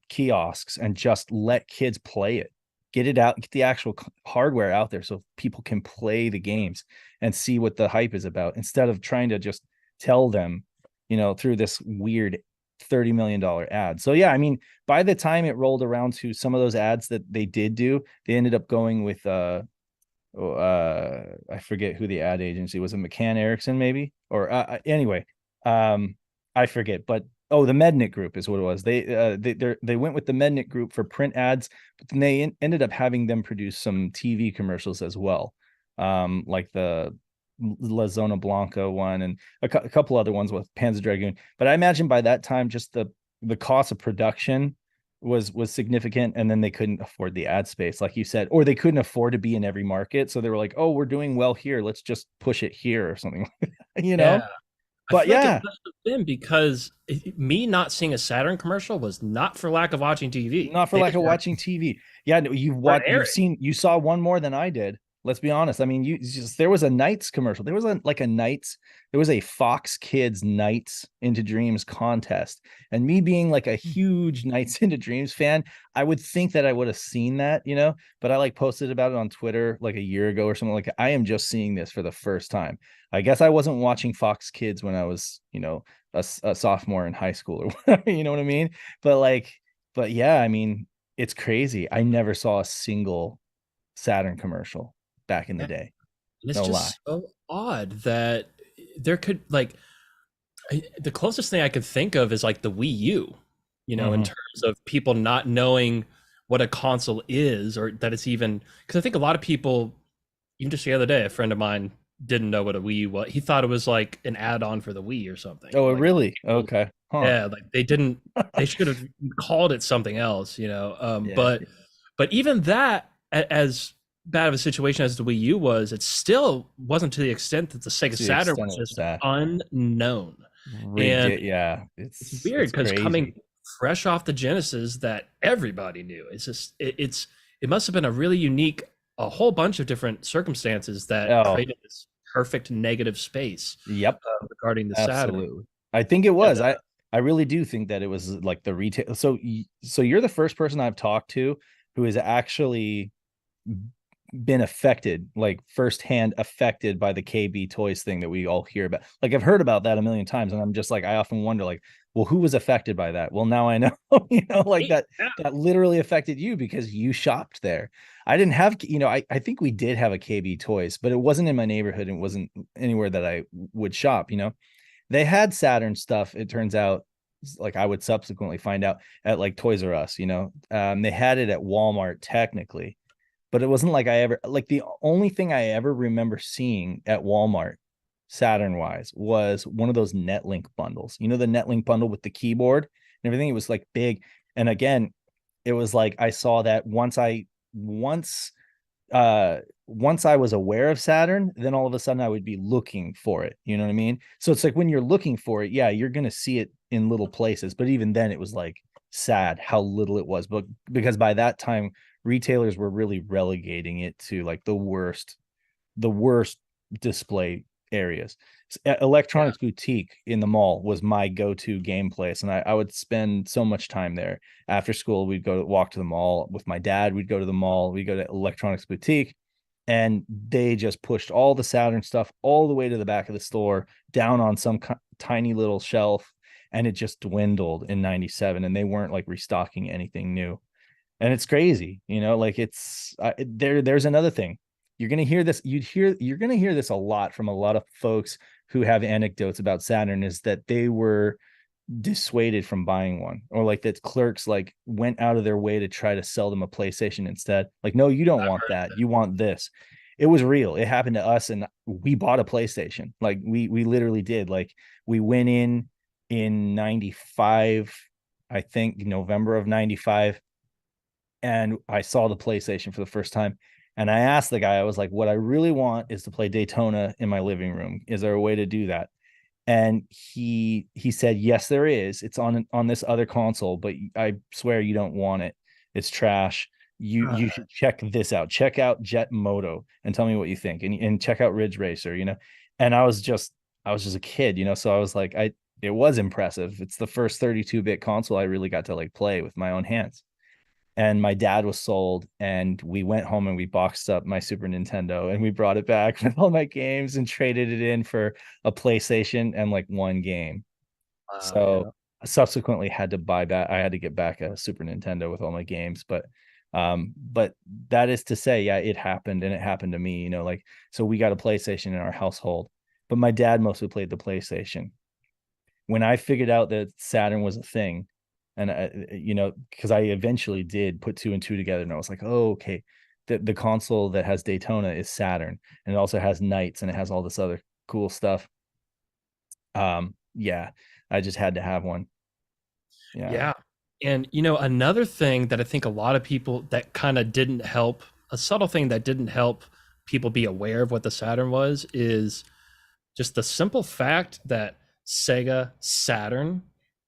kiosks, and just let kids play it. Get it out, get the actual hardware out there so people can play the games and see what the hype is about, instead of trying to just tell them, through this weird $30 million ad. So yeah, I mean, by the time it rolled around to some of those ads that they did do, they ended up going with I forget who the ad agency was. It McCann Erickson maybe, or anyway, I forget, but the Mednick Group is what it was. They went with the Mednick Group for print ads, but then they ended up having them produce some TV commercials as well, like the La Zona Blanca one, and a couple other ones with Panzer Dragoon. But I imagine by that time, just the cost of production was significant, and then they couldn't afford the ad space, like you said, or they couldn't afford to be in every market. So they were like, "Oh, we're doing well here. Let's just push it here," or something, Yeah. But yeah, like it must have been because me not seeing a Saturn commercial was not for lack of watching TV. Not for lack of watching TV. Yeah, you saw one more than I did. Let's be honest. I mean, there was a Knights commercial. There was a Fox Kids Knights into Dreams contest. And me being like a huge Knights into Dreams fan, I would think that I would have seen that, but I like posted about it on Twitter like a year ago or something. Like, I am just seeing this for the first time. I guess I wasn't watching Fox Kids when I was, a sophomore in high school or whatever, you know what I mean? But yeah, I mean, it's crazy. I never saw a single Saturn commercial back in the day. It's just so odd that there could, like, the closest thing I could think of is like the Wii U, in terms of people not knowing what a console is, or that it's even, because I think a lot of people, even just the other day, a friend of mine didn't know what a Wii U was. He thought it was like an add-on for the Wii or something. Oh, like, really? Okay. Huh. Yeah, like they should have called it something else, but even that, as bad of a situation as the Wii U was, it still wasn't to the extent that the Sega Saturn was just unknown. Yeah, it's weird because coming fresh off the Genesis that everybody knew. It's just it must have been a really unique, a whole bunch of different circumstances that Oh, created this perfect negative space yep, regarding the Saturn. absolutely. I think it And was. I really do think that it was like the retail. So so you're the first person I've talked to who has actually been affected, like firsthand affected by the KB Toys thing that we all hear about. Like I've heard about that a million times, and I'm just like, I often wonder, like, well, who was affected by that? Well, now I know, like yeah, that literally affected you because you shopped there. I didn't have, I think we did have a KB Toys, but it wasn't in my neighborhood. It wasn't anywhere that I would shop. They had Saturn stuff, it turns out, like I would subsequently find out at like Toys R Us. They had it at Walmart technically, but it wasn't like I ever, like the only thing I ever remember seeing at Walmart Saturn wise was one of those Netlink bundles. The Netlink bundle with the keyboard and everything. It was like big. And again, it was like I saw that once I was aware of Saturn, then all of a sudden I would be looking for it. You know what I mean? So it's like when you're looking for it, yeah, you're gonna see it in little places. But even then, it was like sad how little it was. But because by that time, retailers were really relegating it to like the worst display areas. Electronics boutique in the mall was my go-to game place, and I would spend so much time there. After school, we'd go walk to the mall with my dad. We'd go to the mall. We'd go to electronics boutique, and they just pushed all the Saturn stuff all the way to the back of the store, down on some tiny little shelf, and it just dwindled in '97. And they weren't like restocking anything new. And it's crazy, like it's there's another thing. You're going to hear this. You're going to hear this a lot from a lot of folks who have anecdotes about Saturn, is that they were dissuaded from buying one, or like that clerks like went out of their way to try to sell them a PlayStation instead. Like, no, you don't want that. You want this. It was real. It happened to us, and we bought a PlayStation. Like we literally did. Like we went in '95, I think November of '95, and I saw the PlayStation for the first time. And I asked the guy, I was like, what I really want is to play Daytona in my living room. Is there a way to do that? And he said, yes, there is. It's on this other console, but I swear you don't want it. It's trash. You should check this out. Check out Jet Moto and tell me what you think. And check out Ridge Racer. And I was just a kid, so I was like, it was impressive. It's the first 32-bit console I really got to like play with my own hands. And my dad was sold, and we went home and we boxed up my Super Nintendo and we brought it back with all my games and traded it in for a PlayStation and like one game. So I subsequently had to buy back. I had to get back a Super Nintendo with all my games, but that is to say, yeah, it happened, and it happened to me, like, so we got a PlayStation in our household, but my dad mostly played the PlayStation. When I figured out that Saturn was a thing, and because I eventually did put two and two together, and I was like, oh, okay, the console that has Daytona is Saturn, and it also has Knights, and it has all this other cool stuff. Yeah, I just had to have one. Yeah. And another thing that I think a lot of people, that kind of didn't help, a subtle thing that didn't help people be aware of what the Saturn was, is just the simple fact that Sega Saturn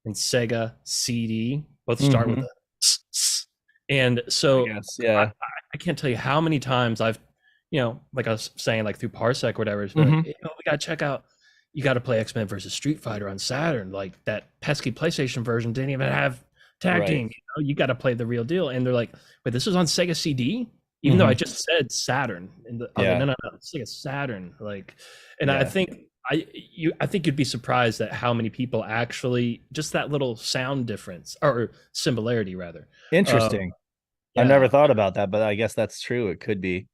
and Sega CD both start with a s. And so I can't tell you how many times I've, like I was saying, like through Parsec or whatever, it's been like, we got to check out, you got to play X-Men versus Street Fighter on Saturn. Like that pesky PlayStation version didn't even have tag team. You got to play the real deal. And they're like, wait, this is on Sega CD? Even though I just said Saturn. And I was like, no, Sega Saturn. Like, and I think I think you'd be surprised at how many people actually, just that little sound difference, or similarity rather. Interesting. I never thought about that, but I guess that's true. It could be.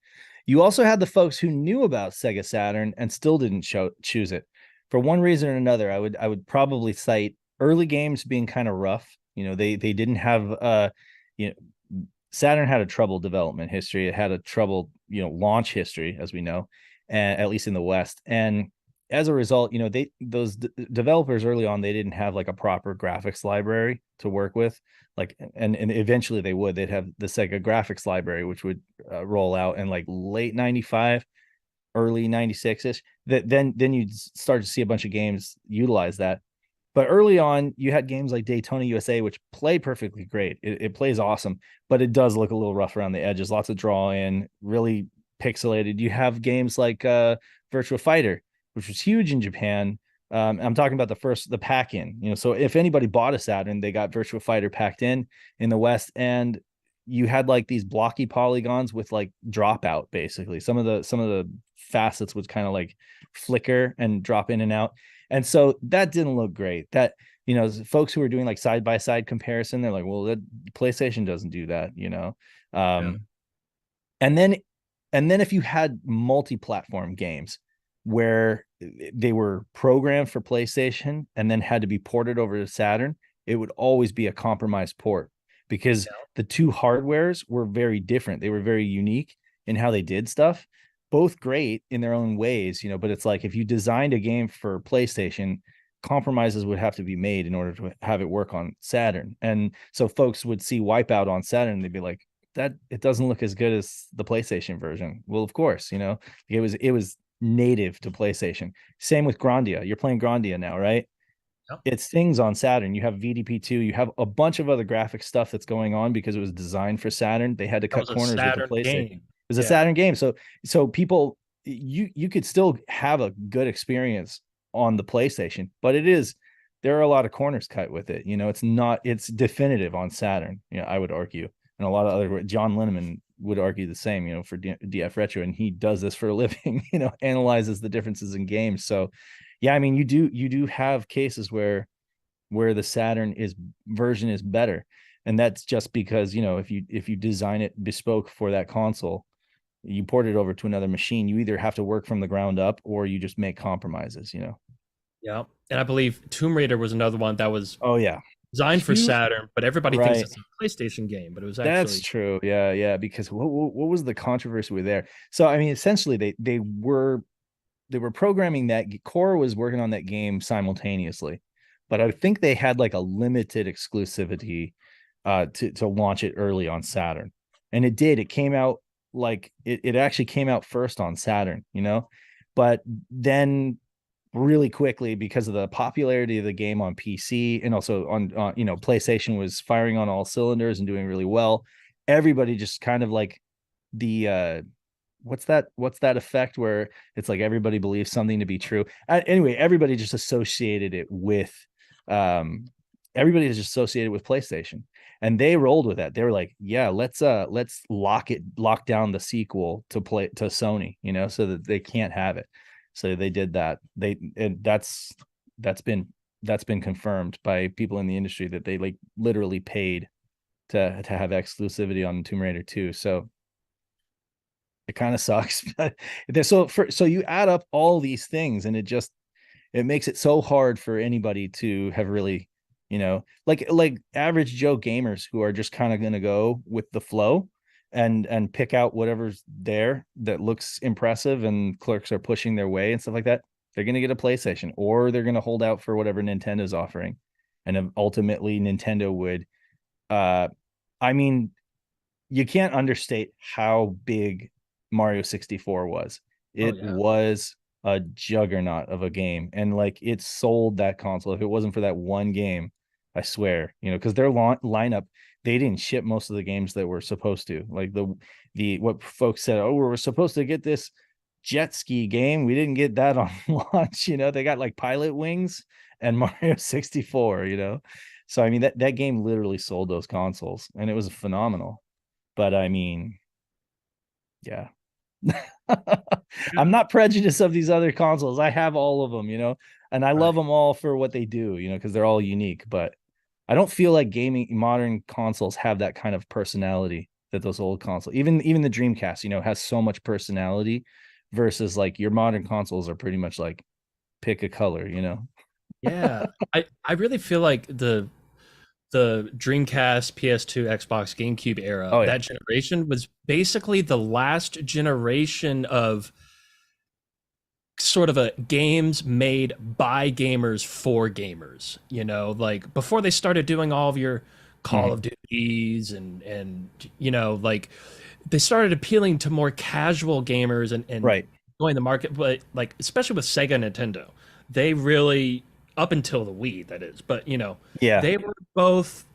You also had the folks who knew about Sega Saturn and still didn't choose it for one reason or another. I would probably cite early games being kind of rough. They didn't have Saturn had a troubled development history. It had a troubled launch history, as we know, and at least in the West. And as a result, those developers early on, they didn't have like a proper graphics library to work with. Like, and eventually they'd have the Sega graphics library, which would roll out in like late '95, early '96 ish. Then you'd start to see a bunch of games utilize that. But early on, you had games like Daytona USA, which play perfectly great. It plays awesome, but it does look a little rough around the edges. Lots of draw in, really pixelated. You have games like Virtua Fighter, which was huge in Japan. I'm talking about the pack in. So if anybody bought a Saturn, they got Virtua Fighter packed in the West, and you had like these blocky polygons with like dropout. Basically, some of the facets would kind of like flicker and drop in and out. And so that didn't look great. That, folks who were doing like side by side comparison, they're like, well, that PlayStation doesn't do that. Yeah. And then if you had multi-platform games where they were programmed for PlayStation and then had to be ported over to Saturn, it would always be a compromised port because the two hardwares were very different. They were very unique in how they did stuff, both great in their own ways, but it's like if you designed a game for PlayStation, compromises would have to be made in order to have it work on Saturn. And so folks would see Wipeout on Saturn, they'd be like, that it doesn't look as good as the PlayStation version. Well, of course, it was native to PlayStation. Same with Grandia. You're playing Grandia now, right? Yep. It sings on Saturn. You have VDP2. You have a bunch of other graphic stuff that's going on because it was designed for Saturn. They had to cut corners with the PlayStation. Game. It was a Saturn game. So people, you could still have a good experience on the PlayStation, but there are a lot of corners cut with it. It's definitive on Saturn. I would argue. And a lot of other, John Linneman would argue the same, for DF Retro, and he does this for a living, analyzes the differences in games. So, yeah, I mean, you do have cases where the Saturn version is better, and that's just because if you design it bespoke for that console, you port it over to another machine, you either have to work from the ground up or you just make compromises. Yeah, and I believe Tomb Raider was another one that was. Oh yeah. Designed for Saturn, but everybody thinks it's a PlayStation game, but it was actually. That's true. Yeah. Because what was the controversy with there? So I mean, essentially, they were programming that. Core was working on that game simultaneously, but I think they had like a limited exclusivity to launch it early on Saturn, and it did. It came out like it actually came out first on Saturn, but then really quickly, because of the popularity of the game on PC and also on PlayStation was firing on all cylinders and doing really well. Everybody just kind of like the what's that effect where it's like everybody believes something to be true. Anyway, everybody just associated it with PlayStation, and they rolled with that. They were like, yeah, let's lock down the sequel to Sony, so that they can't have it. So they did that. That's been confirmed by people in the industry that they like literally paid to have exclusivity on Tomb Raider 2. So it kind of sucks. So you add up all these things, and it makes it so hard for anybody to have really, like average Joe gamers who are just kind of going to go with the flow and pick out whatever's there that looks impressive and clerks are pushing their way and stuff like that. They're going to get a PlayStation, or they're going to hold out for whatever Nintendo's offering. And ultimately Nintendo would, I mean, you can't understate how big Mario 64 was. It was a juggernaut of a game. And like, it sold that console. If it wasn't for that one game, I swear, because their lineup, they didn't ship most of the games that were supposed to. Like what folks said, oh, we're supposed to get this jet ski game. We didn't get that on launch. They got like Pilot Wings and Mario 64, So I mean, that game literally sold those consoles, and it was phenomenal. But I mean, yeah. I'm not prejudiced of these other consoles. I have all of them, and I love them all for what they do, because they're all unique. But I don't feel like modern consoles have that kind of personality that those old consoles, even the Dreamcast, has so much personality, versus like your modern consoles are pretty much like pick a color, Yeah, I really feel like the Dreamcast, PS2, Xbox, GameCube era, that generation was basically the last generation of sort of a games made by gamers for gamers, like before they started doing all of your Call of Duties and like they started appealing to more casual gamers and going the market. But like, especially with Sega and Nintendo, they really up until the Wii, that is. But Yeah. they were both.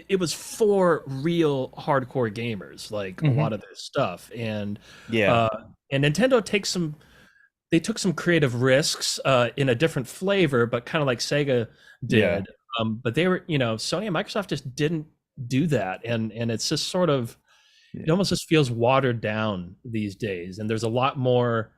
It was for real hardcore gamers, like a Hmm. lot of their stuff, Yeah. uh, and Nintendo takes some. They took some creative risks in a different flavor, but kind of like Sega Yeah. did. But they were, Sony and Microsoft just didn't do that, and it's just sort of it Yeah. almost just feels watered down these days, and there's a lot more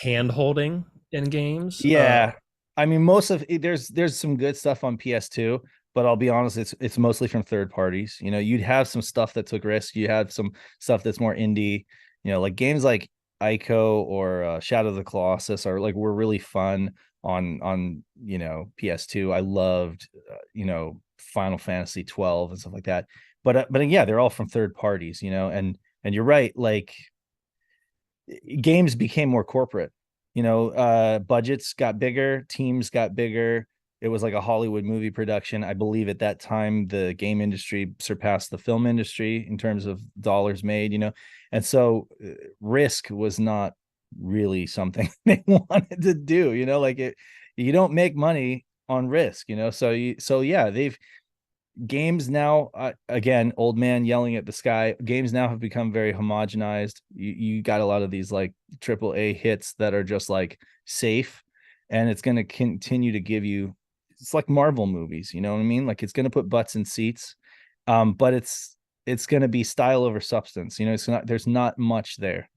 hand holding in games. Yeah. I mean, most of there's some good stuff on PS2, but I'll be honest, it's mostly from third parties. You'd have some stuff that took risks. You have some stuff that's more indie. Like games like Ico or Shadow of the Colossus were really fun on PS2. I loved Final Fantasy 12 and stuff like that. But yeah, they're all from third parties. And you're right, like games became more corporate. Budgets got bigger, teams got bigger. It was like a Hollywood movie production. I believe at that time the game industry surpassed the film industry in terms of dollars made. And so risk was not really something they wanted to do. You don't make money on risk. So yeah, they've games now, again, old man yelling at the sky, games now have become very homogenized. You got a lot of these like triple A hits that are just like safe, and it's going to continue to give you, it's like Marvel movies, you know what I mean? Like it's going to put butts in seats, but it's going to be style over substance. There's not much there.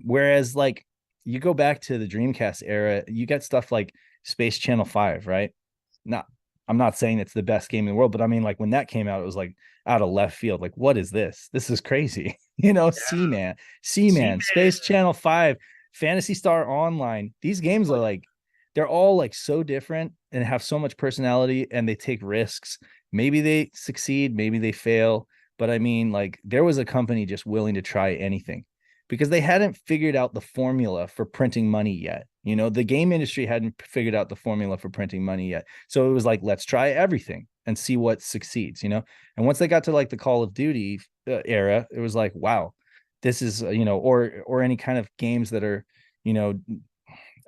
Whereas like you go back to the Dreamcast era, you get stuff like Space Channel 5, right? Not I'm not saying it's the best game in the world, but I mean, like when that came out, it was like out of left field. Like, what is this? This is crazy. Seaman, See, Seaman, Space Channel 5, Fantasy Star Online. These games are like, they're all like so different and have so much personality, and they take risks. Maybe they succeed, maybe they fail. But I mean, like, there was a company just willing to try anything because they hadn't figured out the formula for printing money yet. The game industry hadn't figured out the formula for printing money yet. So it was like, let's try everything and see what succeeds. And once they got to like the Call of Duty era, it was like, wow, this is, or any kind of games that are, you know,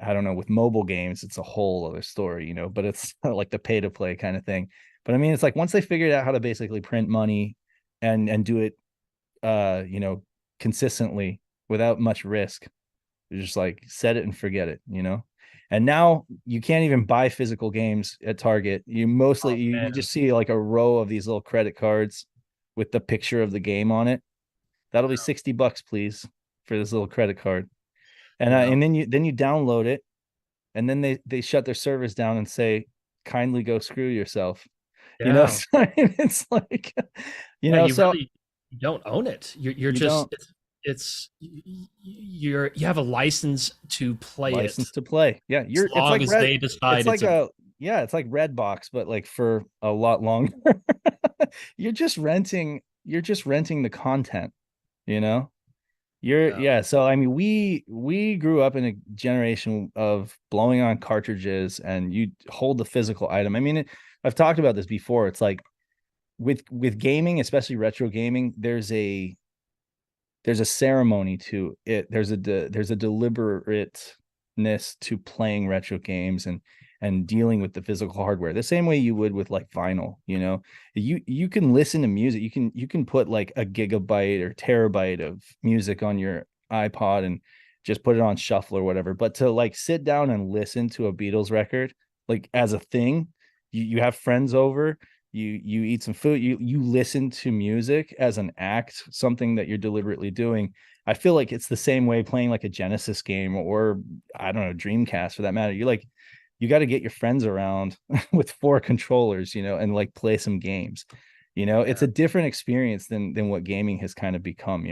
I don't know, with mobile games, it's a whole other story, but it's like the pay to play kind of thing. But I mean, it's like once they figured out how to basically print money and do it, consistently without much risk, you just like set it and forget it. And now you can't even buy physical games at Target. You mostly oh you man, just see like a row of these little credit cards with the picture of the game on it. That'll be $60, please, for this little credit card. And yeah, and then you download it, and then they shut their servers down and say, kindly go screw yourself. yeah, So it's like, yeah. You so really you don't own it. You're you just don't you have a license to play it license to play. Yeah, as it's long like as red. they It's decide it's like a a yeah, it's like Redbox, but like for a lot longer. You're just renting the content, you know? yeah, Yeah, so I mean we grew up in a generation of blowing on cartridges, and you hold the physical item. I mean, I've talked about this before. It's like with gaming, especially retro gaming, there's a ceremony to it. There's a deliberateness to playing retro games and dealing with the physical hardware the same way you would with like vinyl. You can listen to music. You can put like a gigabyte or terabyte of music on your iPod and just put it on shuffle or whatever. But to like sit down and listen to a Beatles record like as a thing, you have friends over, you eat some food, you listen to music as an act, something that you're deliberately doing. I feel like it's the same way playing like a Genesis game, or I don't know, Dreamcast for that matter. You got to get your friends around with four controllers, and like play some games. It's yeah. a different experience than what gaming has kind of become.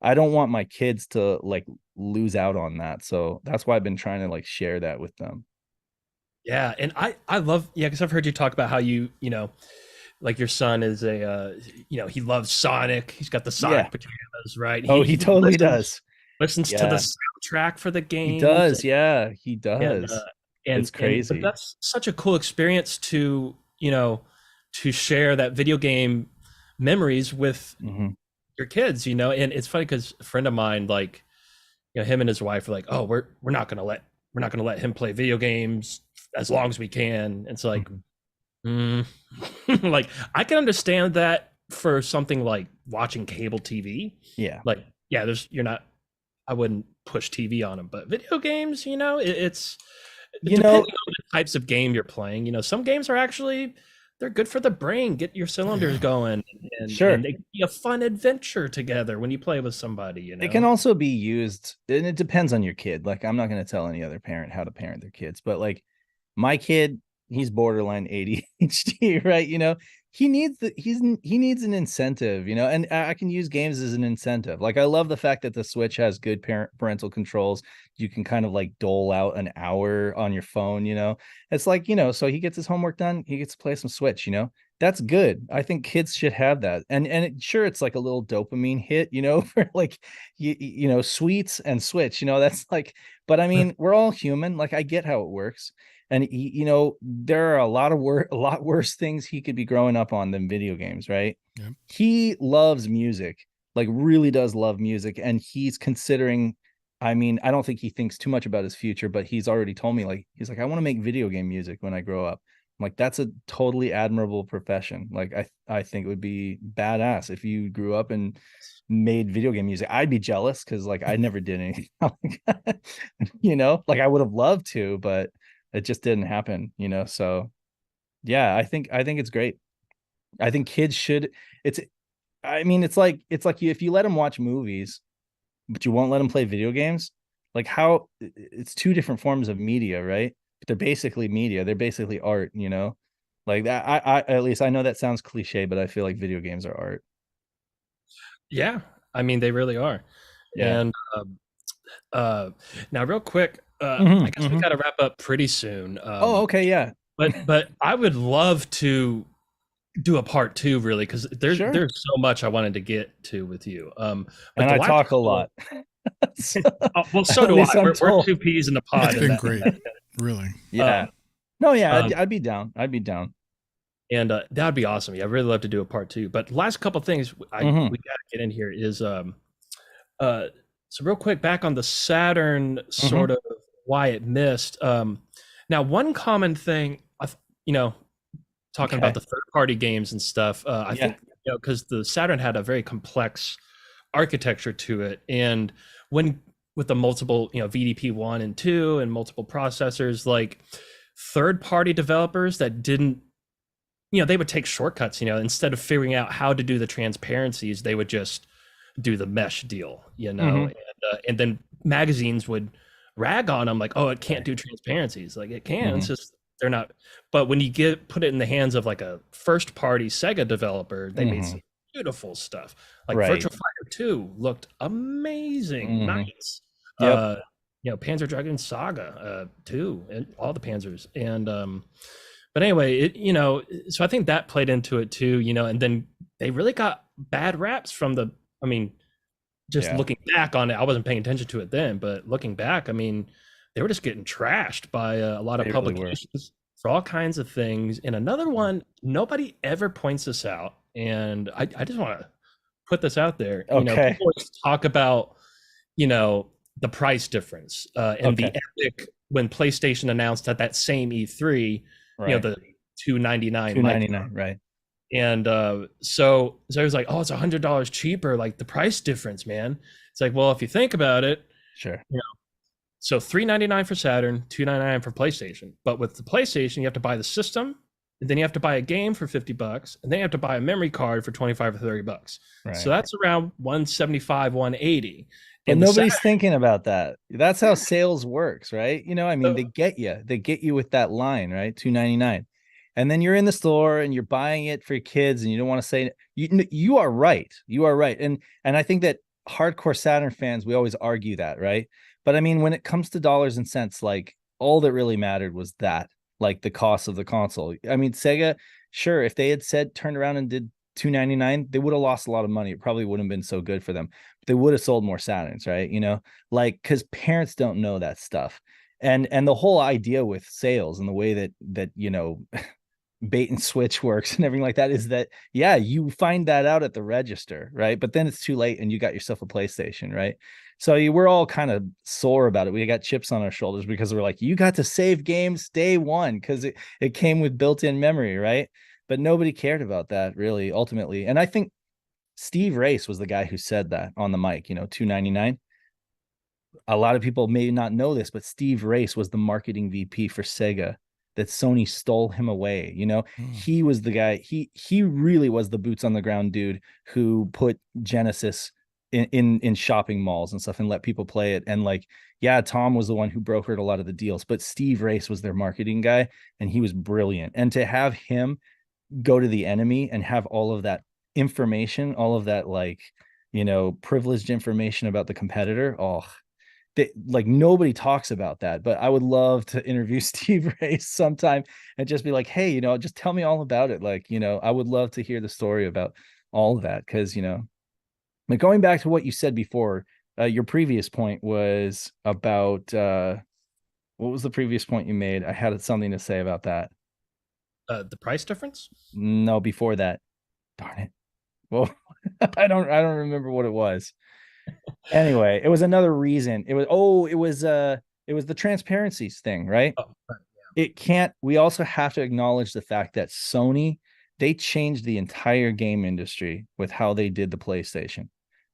I don't want my kids to like lose out on that, so that's why I've been trying to like share that with them. Yeah, and I love because I've heard you talk about how like your son is he loves Sonic. He's got the Yeah. Sonic pajamas, right? Oh, He he even totally does. listens to the Yeah. soundtrack for the He games, does. Yeah, he and does. It's but crazy. that's such a cool experience to share that video game memories with Hmm. your kids, and it's funny because a friend of mine, like him and his wife are like, oh, we're not gonna let we're not going to let him play video games as long as we can. It's like, like I can understand that for something like watching cable TV. Yeah. Like, yeah, I wouldn't push TV on him, but video games, it's depending on the types of game you're playing. Some games are actually, they're good for the brain, get your cylinders going, and they can be a fun adventure together when you play with somebody. It can also be used, and it depends on your kid. Like, I'm not going to tell any other parent how to parent their kids, but like my kid, he's borderline ADHD, right? He needs an incentive, and I can use games as an incentive. Like, I love the fact that the Switch has good parental controls. You can kind of like dole out an hour on your phone, it's like, so he gets his homework done, he gets to play some Switch, that's good. I think kids should have that. And it's like a little dopamine hit, for like, sweets and Switch, that's like, but I mean, we're all human. Like, I get how it works. And there are a lot worse things he could be growing up on than video games, right? Yeah. He loves music, like really does love music, and he's considering. I mean, I don't think he thinks too much about his future, but he's already told me, like, he's like, I want to make video game music when I grow up. I'm like, that's a totally admirable profession. Like, I think it would be badass if you grew up and made video game music. I'd be jealous because like I never did anything like that, like I would have loved to, but it just didn't happen, so yeah, I think it's great. I think kids should, it's like if you let them watch movies but you won't let them play video games, like how it's two different forms of media, right? But they're basically media, they're basically art, like that. I at least I know that sounds cliche, but I feel like video games are art. Yeah, I mean, they really are. Yeah. And now real quick, I guess we got to wrap up pretty soon. Okay, yeah. But I would love to do a part 2, really, because there's so much I wanted to get to with you. But and I talk a lot. Well, so do I. We're two peas in the pod. It's been great, really. Yeah. I'd be down. And that would be awesome. Yeah, I'd really love to do a part 2. But last couple things we got to get in here is so real quick, back on the Saturn, sort of why it missed. Now, one common thing, talking about the third-party games and stuff, I think, because the Saturn had a very complex architecture to it, and with the multiple, VDP 1 and 2 and multiple processors, like third-party developers that didn't, they would take shortcuts, instead of figuring out how to do the transparencies, they would just do the mesh deal, and then magazines would rag on them like, oh, it can't do transparencies. Like, it can, it's just they're not. But when you put it in the hands of like a first party Sega developer, they made some beautiful stuff. Like Virtua Fighter 2 looked amazing, nice. Panzer Dragoon Saga 2 and all the Panzers. And but anyway, so I think that played into it too, and then they really got bad raps from looking back on it. I wasn't paying attention to it then, but looking back, they were just getting trashed by a lot of publications for all kinds of things. And another one, nobody ever points this out, and I just want to put this out there. People always talk about, the price difference and the Epic when PlayStation announced at that same E3, the $299, right? And so I was like, oh, it's $100 cheaper, like the price difference, man. It's like, well, if you think about it, sure. So $399 for Saturn, $299 for PlayStation. But with the PlayStation, you have to buy the system, and then you have to buy a game for $50, and then you have to buy a memory card for $25 or $30. Right. So that's around $175, $180. And nobody's thinking about that. That's how sales works, right? They get you with that line, right? $299. And then you're in the store and you're buying it for your kids, and you don't want to say you are right. You are right. And I think that hardcore Saturn fans, we always argue that, right? But when it comes to dollars and cents, like all that really mattered was that, like the cost of the console. Sega, sure, if they had turned around and did $299, they would have lost a lot of money. It probably wouldn't have been so good for them. But they would have sold more Saturns, right? Because parents don't know that stuff. And the whole idea with sales and the way that bait and switch works and everything like that is that, yeah, you find that out at the register, right? But then it's too late and you got yourself a PlayStation, right? So we're all kind of sore about it. We got chips on our shoulders because we're like, you got to save games day one because it came with built-in memory, right? But nobody cared about that really ultimately. And I think Steve Race was the guy who said that on the mic, you know, 299. A lot of people may not know this, but Steve Race was the marketing VP for Sega that Sony stole him away. You know, he was the guy, he really was the boots on the ground dude who put Genesis in shopping malls and stuff and let people play it. And like, yeah, Tom was the one who brokered a lot of the deals, but Steve Race was their marketing guy and he was brilliant. And to have him go to the enemy and have all of that information, all of that, like, you know, privileged information about the competitor. Oh, like nobody talks about that, but I would love to interview Steve Race sometime and just be like, hey, you know, just tell me all about it. Like, you know, I would love to hear the story about all of that. Cause, you know, like going back to what you said before, your previous point was about, what was the previous point you made? I had something to say about that. The price difference? No, before that. Darn it. Well, I don't remember what it was. Anyway, it was another reason. It was the transparencies thing, right? Oh, right. It can't, we also have to acknowledge the fact that Sony, they changed the entire game industry with how they did the PlayStation.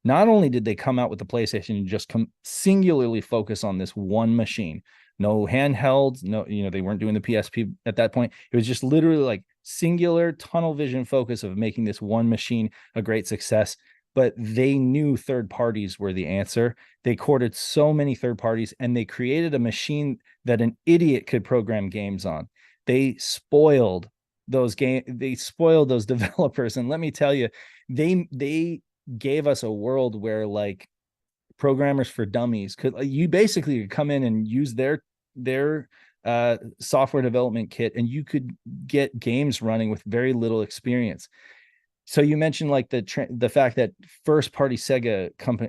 Not only did they come out with the PlayStation and just singularly focus on this one machine, no handhelds, no, you know, they weren't doing the PSP at that point. It was just literally like singular tunnel vision focus of making this one machine a great success. But they knew third parties were the answer. They courted so many third parties and they created a machine that an idiot could program games on. They spoiled those developers. And let me tell you, they gave us a world where like programmers for dummies you basically could come in and use their software development kit and you could get games running with very little experience. So you mentioned like the fact that first party Sega company,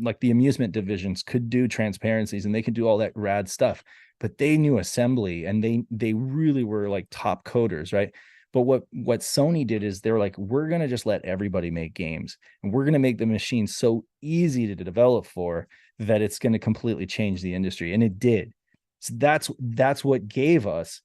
like the amusement divisions could do transparencies and they could do all that rad stuff, but they knew assembly and they really were like top coders, right? But what Sony did is they were like, we're going to just let everybody make games and we're going to make the machine so easy to develop for that it's going to completely change the industry. And it did. So that's what gave us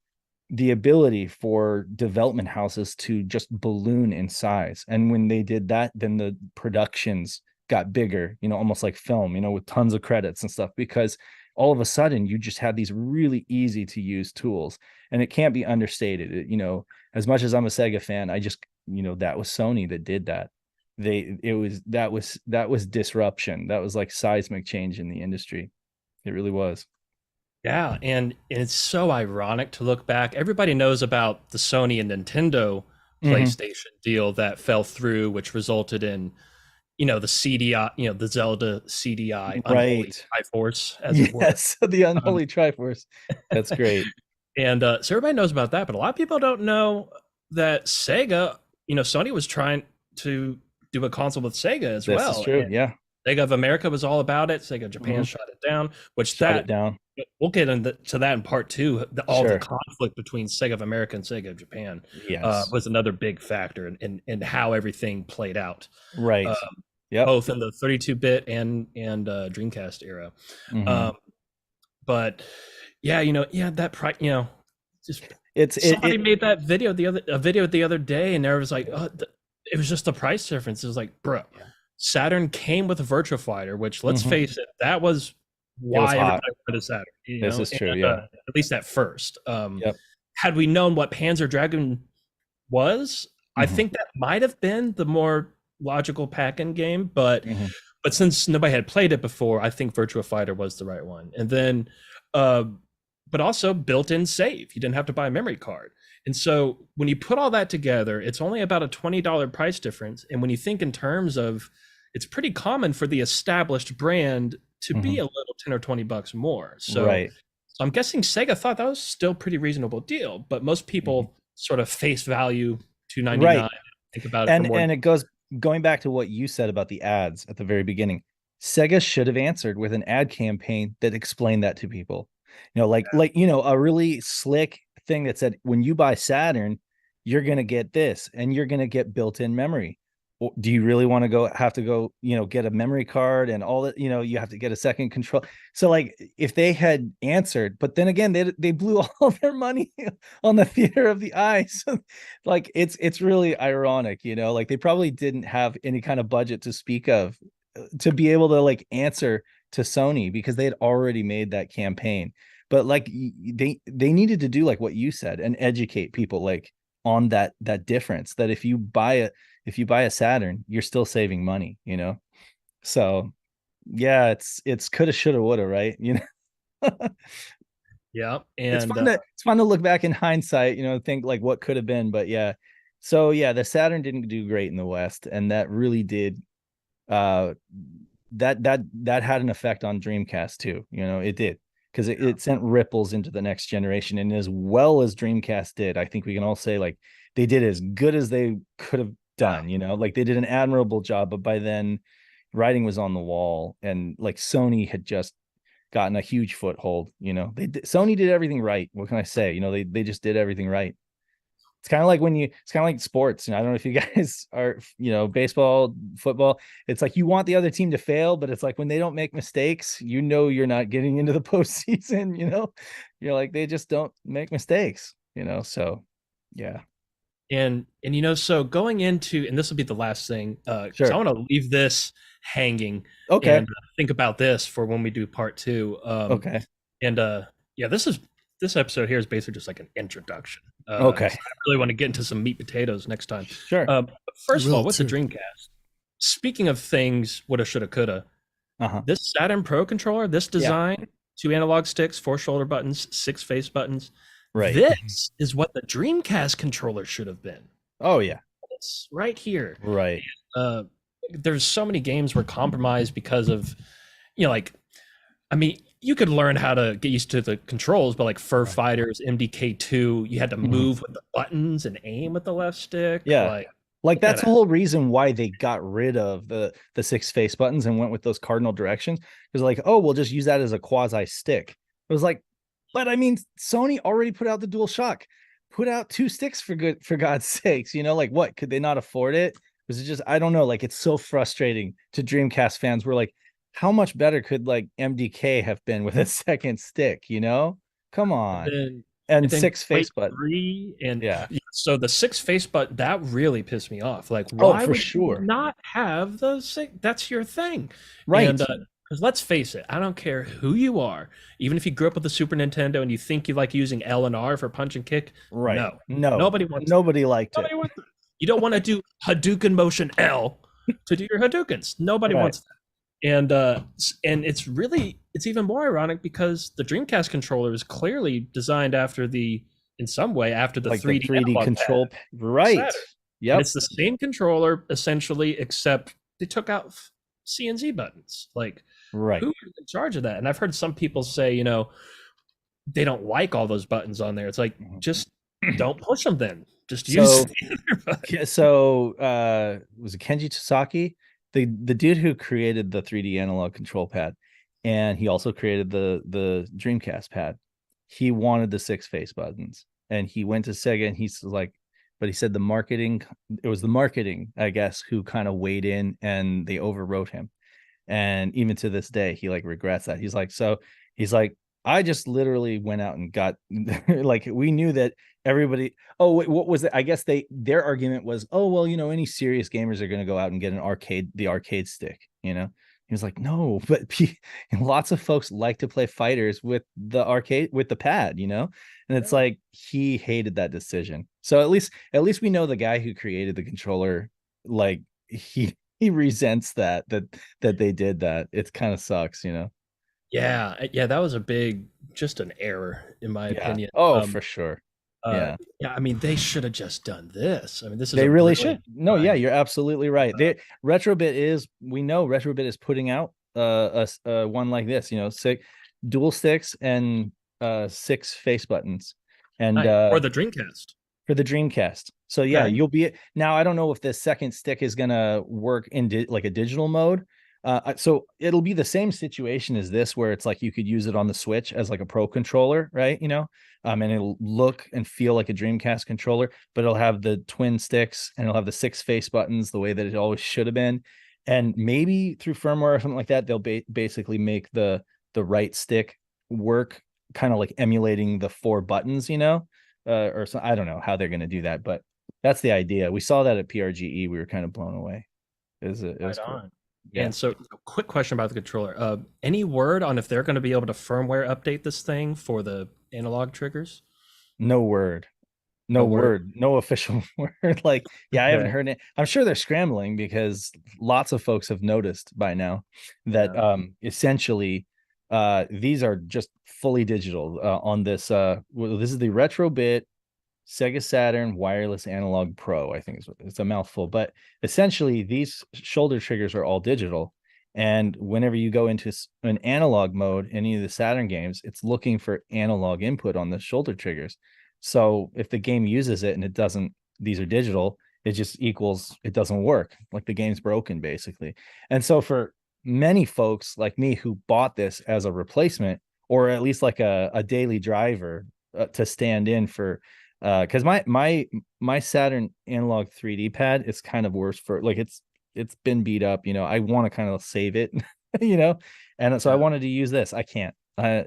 the ability for development houses to just balloon in size. And when they did that, then the productions got bigger, you know, almost like film, you know, with tons of credits and stuff, because all of a sudden you just had these really easy to use tools. And it can't be understated. You know, as much as I'm a Sega fan, I just, you know, that was Sony that did that. That was disruption. That was like seismic change in the industry. It really was. Yeah, and it's so ironic to look back. Everybody knows about the Sony and Nintendo PlayStation deal that fell through, which resulted in, you know, the CDI, you know, the Zelda CDI, Unholy Triforce, as it were. Yes, the Unholy Triforce. That's great. And so everybody knows about that, but a lot of people don't know that Sega, you know, Sony was trying to do a console with Sega as well. This is true, and yeah. Sega of America was all about it. Sega Japan shut it down, we'll get into that in part two. The conflict between Sega of America and Sega of Japan was another big factor in how everything played out. Right. Both in the 32-bit and Dreamcast era. But yeah, you know, that you know, just somebody made that video the other day, and there was like, oh, it was just the price difference. It was like, bro. Yeah. Saturn came with a Virtua Fighter, which let's face it, that was why everybody wanted a Saturn. This is true, yeah. At least at first. Had we known what Panzer Dragoon was, I think that might have been the more logical pack-in game, but since nobody had played it before, I think Virtua Fighter was the right one. And then, but also built-in save. You didn't have to buy a memory card. And so when you put all that together, it's only about a $20 price difference. And when you think in terms of, it's pretty common for the established brand to be a little 10 or 20 bucks more. So, so I'm guessing Sega thought that was still a pretty reasonable deal, but most people sort of face value $299. Think about it. And it going back to what you said about the ads at the very beginning. Sega should have answered with an ad campaign that explained that to people. You know, like you know, a really slick thing that said, when you buy Saturn, you're going to get this and you're going to get built-in memory. Do you really want to have to go, get a memory card and all that, you have to get a second control. So like if they had answered, but then again, they blew all their money on the theater of the eye. So like it's really ironic, like they probably didn't have any kind of budget to speak of to be able to like answer to Sony because they had already made that campaign. But like they needed to do like what you said and educate people like on that difference, that if you buy a Saturn, you're still saving money, So yeah, it's coulda, shoulda, woulda, right? Yeah. And it's fun to look back in hindsight, think like what could have been. But yeah. So yeah, the Saturn didn't do great in the West, and that really did that had an effect on Dreamcast too. It did, because it sent ripples into the next generation. And as well as Dreamcast did, I think we can all say like they did as good as they could have done, like they did an admirable job. But by then writing was on the wall, and like Sony had just gotten a huge foothold. Sony did everything right. What can I say? They just did everything right. It's kind of like sports. I don't know if you guys are, baseball, football. It's like you want the other team to fail, but it's like when they don't make mistakes, you're not getting into the postseason. You're like, they just don't make mistakes. So yeah. And so going into, and this will be the last thing, Sure. I want to leave this hanging. Okay. And think about this for when we do part 2. Okay. And yeah, this episode here is basically just like an introduction. Okay. I really want to get into some meat potatoes next time. Sure. But first of all, what's the Dreamcast? Speaking of things, woulda, shoulda, coulda. This Saturn Pro controller, this design, 2 analog sticks, 4 shoulder buttons, 6 face buttons. Right. This is what the Dreamcast controller should have been. Oh yeah. It's right here. Right. There's so many games were compromised because of, you could learn how to get used to the controls, but like Fur Fighters, MDK2, you had to move with the buttons and aim with the left stick. Yeah. Like that's the whole reason why they got rid of the 6 face buttons and went with those cardinal directions. Because like, oh, we'll just use that as a quasi stick. It was like, but I mean, Sony already put out the DualShock, put out 2 sticks for God's sakes. Like what, could they not afford it? Was it just, I don't know, like it's so frustrating to Dreamcast fans. We're like, how much better could like MDK have been with a second stick? Come on. And 6 face button. 3 and so the 6 face button, that really pissed me off. Like, why would you not have the 6? That's your thing, right? And because let's face it, I don't care who you are, even if you grew up with the Super Nintendo and you think you like using L and R for punch and kick. Right? No, nobody liked it. You don't want to do Hadouken motion L to do your Hadoukens. Nobody wants that. And it's even more ironic because the Dreamcast controller is clearly designed after in some way after the like 3D, the 3D control pad. Right. Yeah, it's the same controller essentially, except they took out C and Z buttons. Like, right, who is in charge of that? And I've heard some people say, they don't like all those buttons on there. It's like, just don't push them then. Just use so was it Kenji Tsusaki, the dude who created the 3D analog control pad, and he also created the Dreamcast pad. He wanted the 6 face buttons, and he went to Sega, and he's like, but he said it was the marketing, I guess, who kind of weighed in, and they overwrote him. And even to this day, he like regrets that. He's like, I just literally went out and got like, we knew that everybody. Oh, wait, what was it? I guess their argument was, oh, well, any serious gamers are going to go out and get the arcade stick, He was like, no, but lots of folks like to play fighters with the pad, and it's like he hated that decision. So at least we know the guy who created the controller, like he resents that they did that. It kind of sucks, Yeah, that was just an error in my opinion. Oh, for sure. Yeah. I mean, they should have just done this. I mean, they really should. No, yeah, you're absolutely right. Retrobit is putting out one like this, 6 dual sticks and 6 face buttons, and for the Dreamcast. So yeah, you'll be now. I don't know if the second stick is gonna work in like a digital mode. So it'll be the same situation as this, where it's like you could use it on the Switch as like a pro controller, right? And it'll look and feel like a Dreamcast controller, but it'll have the twin sticks and it'll have the 6 face buttons the way that it always should have been. And maybe through firmware or something like that, they'll basically make the right stick work, kind of like emulating the 4 buttons, or so. I don't know how they're going to do that, but that's the idea. We saw that at PRGE. We were kind of blown away. It was cool. On. Yeah. And so, quick question about the controller. Any word on if they're going to be able to firmware update this thing for the analog triggers? No word. No word. No official word. Like, yeah, I haven't heard it. I'm sure they're scrambling because lots of folks have noticed by now that essentially these are just fully digital on this. This is the Retrobit Sega Saturn Wireless Analog Pro, I think it's a mouthful, but essentially these shoulder triggers are all digital. And whenever you go into an analog mode, any of the Saturn games, it's looking for analog input on the shoulder triggers. So if the game uses it and it doesn't, these are digital, it just equals it doesn't work. Like the game's broken, basically. And so for many folks like me who bought this as a replacement, or at least like a daily driver to stand in for, because my Saturn analog 3D pad, it's kind of worse for, like, it's been beat up. I want to kind of save it, and so I wanted to use this. I can't. I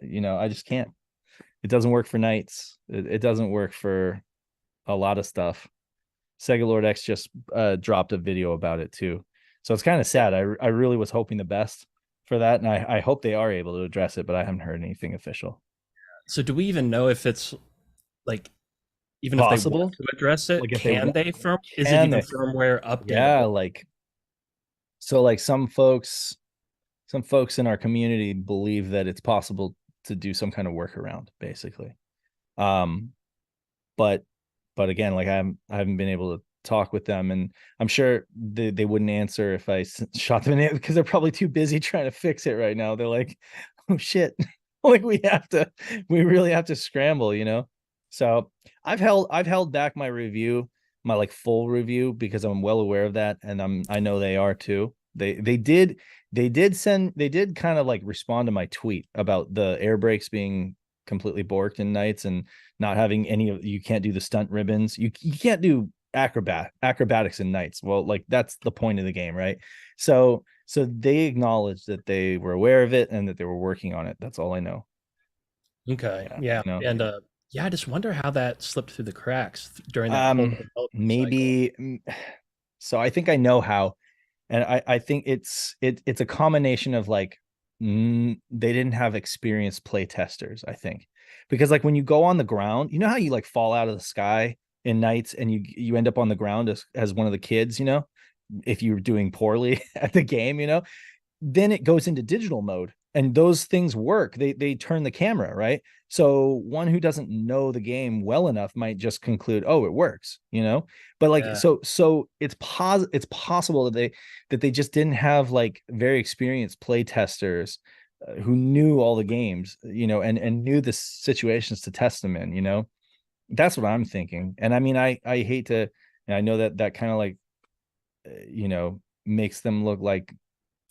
just can't. It doesn't work for Knights. It doesn't work for a lot of stuff. Sega Lord X just dropped a video about it too, so it's kind of sad. I really was hoping the best for that, and I hope they are able to address it, but I haven't heard anything official. So do we even know if it's like, even possible if they want to address it, like is it even firmware update? Yeah, like some folks in our community believe that it's possible to do some kind of workaround, basically. But again, like I haven't been able to talk with them, and I'm sure they wouldn't answer if I shot them in, because they're probably too busy trying to fix it right now. They're like, oh shit, like we really have to scramble, So I've held back my review, my like full review, because I'm well aware of that, and I know they are too. They did kind of like respond to my tweet about the air brakes being completely borked in Knights and not having you can't do the stunt ribbons. You can't do acrobatics in Knights. Well, like that's the point of the game, right? So they acknowledged that they were aware of it and that they were working on it. That's all I know. Okay. Yeah. And I just wonder how that slipped through the cracks during that maybe cycle. So I think I know how, and I think it's a combination of like they didn't have experienced play testers, I think, because like when you go on the ground, how you like fall out of the sky in Knights and you end up on the ground as one of the kids, if you're doing poorly at the game, then it goes into digital mode. And those things work. They turn the camera, right? So one who doesn't know the game well enough might just conclude, oh, it works, But like, so it's possible that they just didn't have like very experienced play testers who knew all the games, and knew the situations to test them in, That's what I'm thinking. And I mean, I hate to, I know that kind of like, makes them look like,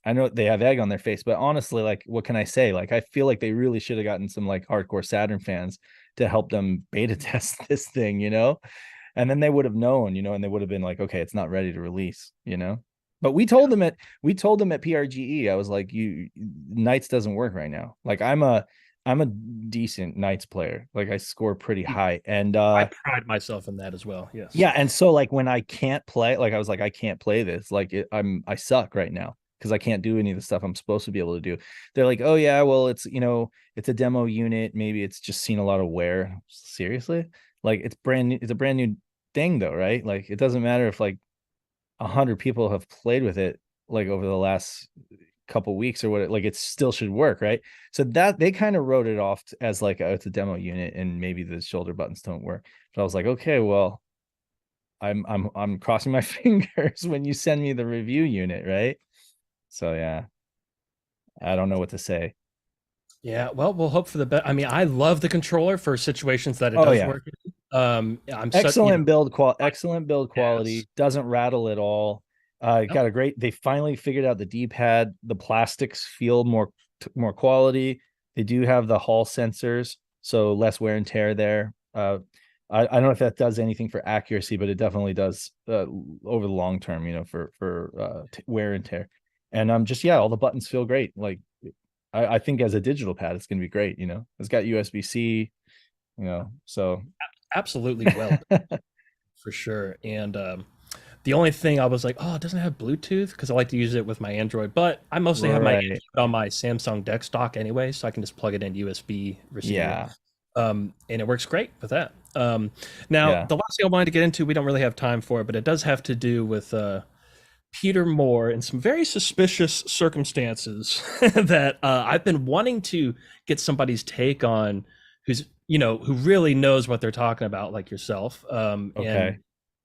I know they have egg on their face, but honestly, like, what can I say? Like, I feel like they really should have gotten some like hardcore Saturn fans to help them beta test this thing, and then they would have known, and they would have been like, okay, it's not ready to release, But we told them at PRGE, I was like, Knights doesn't work right now. Like I'm a decent Knights player. Like I score pretty high, and I pride myself in that as well. Yes. Yeah, and so like when I can't play, like I was like, I can't play this. Like I suck right now, because I can't do any of the stuff I'm supposed to be able to do. They're like, oh yeah, well it's it's a demo unit. Maybe it's just seen a lot of wear. Seriously? Like it's brand new. It's a brand new thing though, right? Like it doesn't matter if like 100 people have played with it like over the last couple weeks or what. Like it still should work, right? So that they kind of wrote it off as like it's a demo unit and maybe the shoulder buttons don't work. But I was like, okay, well, I'm crossing my fingers when you send me the review unit, right? So yeah, I don't know what to say. Yeah, well, we'll hope for the best. I mean, I love the controller for situations that it does work in. I'm excellent build quality. Doesn't rattle at all. Got a great. They finally figured out the D-pad. The plastics feel more quality. They do have the Hall sensors, so less wear and tear there. I don't know if that does anything for accuracy, but it definitely does over the long term. For wear and tear. And all the buttons feel great. Like I think as a digital pad, it's gonna be great. It's got USB-C. So Absolutely, well, for sure. And the only thing I was like, oh, it doesn't have Bluetooth, because I like to use it with my Android, but I mostly have my Android on my Samsung deck dock anyway, so I can just plug it in USB receiver. Yeah. And it works great with that. Now, the last thing I wanted to get into, we don't really have time for it, but it does have to do with Peter Moore and some very suspicious circumstances that I've been wanting to get somebody's take on, who really knows what they're talking about, like yourself. Okay.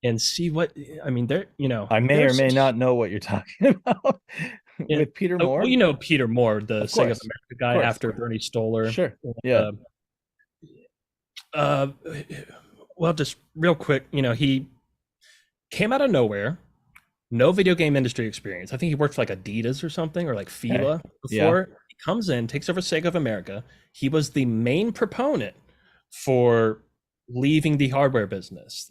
And see what I mean. I may or may not know what you're talking about with Peter Moore. Well, Peter Moore, the Sega of America guy after Bernie Stoller. Sure. Yeah. Well, just real quick, he came out of nowhere, no video game industry experience. I think he worked for like Adidas or something, or like Fila before. Yeah. He comes in, takes over Sega of America. He was the main proponent for leaving the hardware business.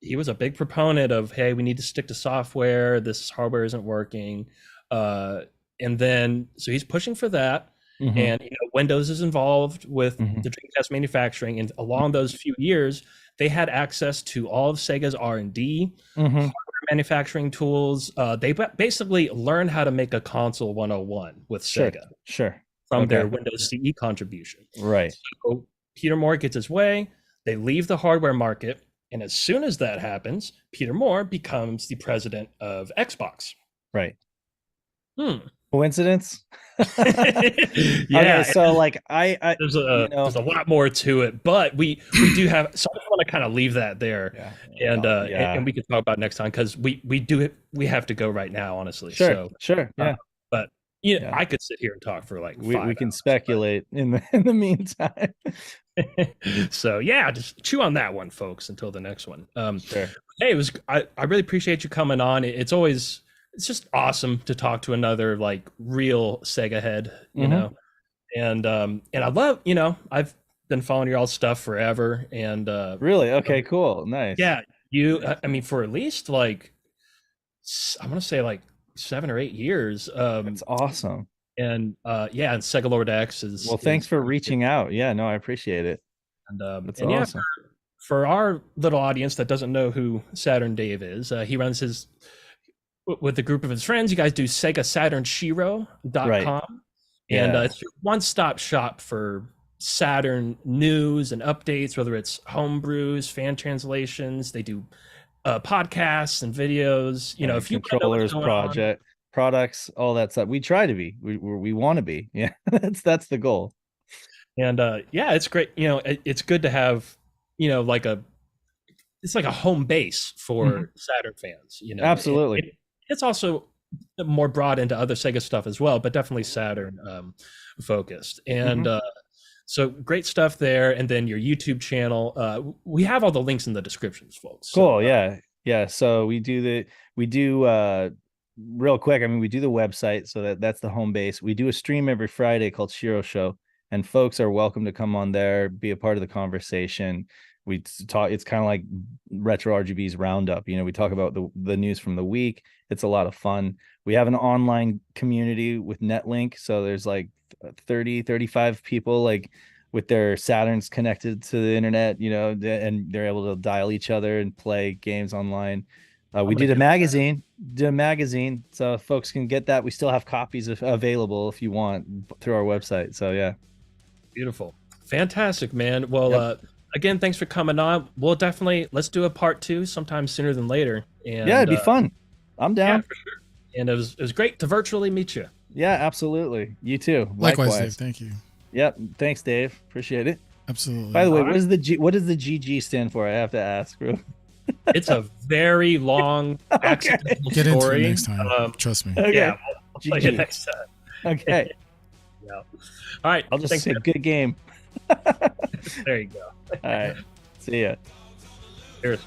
He was a big proponent of, hey, we need to stick to software. This hardware isn't working. And then, so he's pushing for that. Mm-hmm. And Windows is involved with the Dreamcast manufacturing. And along those few years, they had access to all of Sega's R&D, hardware manufacturing tools. They basically learned how to make a console 101 with Sega. Sure. From their Windows CE contribution. Right. So Peter Moore gets his way. They leave the hardware market. And as soon as that happens, Peter Moore becomes the president of Xbox. Right. Coincidence? Yeah. Okay, so like there's a lot more to it, but we do have. So I want to kind of leave that there, and we can talk about it next time, because we have to go right now, honestly. Sure. Yeah. But I could sit here and talk for like 5 we can hours, speculate in the meantime. So just chew on that one, folks, until the next one. Sure. Hey, I really appreciate you coming on. It's just awesome to talk to another like real Sega head, you know. And I love, I've been following your all stuff forever, and really, okay, cool, nice. Yeah, for at least like, I want to say like 7 or 8 years. That's awesome. And and Sega Lord X is. Well, thanks for reaching out. Yeah, no, I appreciate it. And that's awesome. For our little audience that doesn't know who Saturn Dave is, he runs with a group of his friends. You guys do SegaSaturnShiro.com. Right. And it's your one-stop shop for Saturn news and updates, whether it's homebrews, fan translations. They do podcasts and videos. If you controllers, products, all that stuff. We try to be. We want to be. Yeah, that's the goal. And it's great. It's good to have it's like a home base for Saturn fans. Absolutely. It's also more broad into other Sega stuff as well, but definitely Saturn focused. And so great stuff there. And then your YouTube channel. We have all the links in the descriptions, folks. Cool. Yeah. So we do real quick. I mean, we do the website, so that's the home base. We do a stream every Friday called Shiro Show, and folks are welcome to come on there, be a part of the conversation. We talk. It's kind of like Retro RGB's roundup. We talk about the news from the week. It's a lot of fun. We have an online community with Netlink, so there's like 35 people like with their Saturns connected to the internet, and they're able to dial each other and play games online. We did a magazine, so folks can get that. We still have copies available if you want through our website. So yeah. Beautiful. Fantastic, man. Well, again, thanks for coming on. Let's do a part 2 sometime sooner than later. And it'd be fun. I'm down. Yeah, for sure. And it was great to virtually meet you. Yeah, absolutely. You too. Likewise, Dave. Thank you. Yep. Thanks, Dave. Appreciate it. Absolutely. By the way, what does the GG stand for? I have to ask. It's a very long accidental Get story. Into it next time. Trust me. Okay. Yeah, we'll play it next time. Okay. Yeah. All right. I'll just say good game. There you go. All right. See ya. Cheers.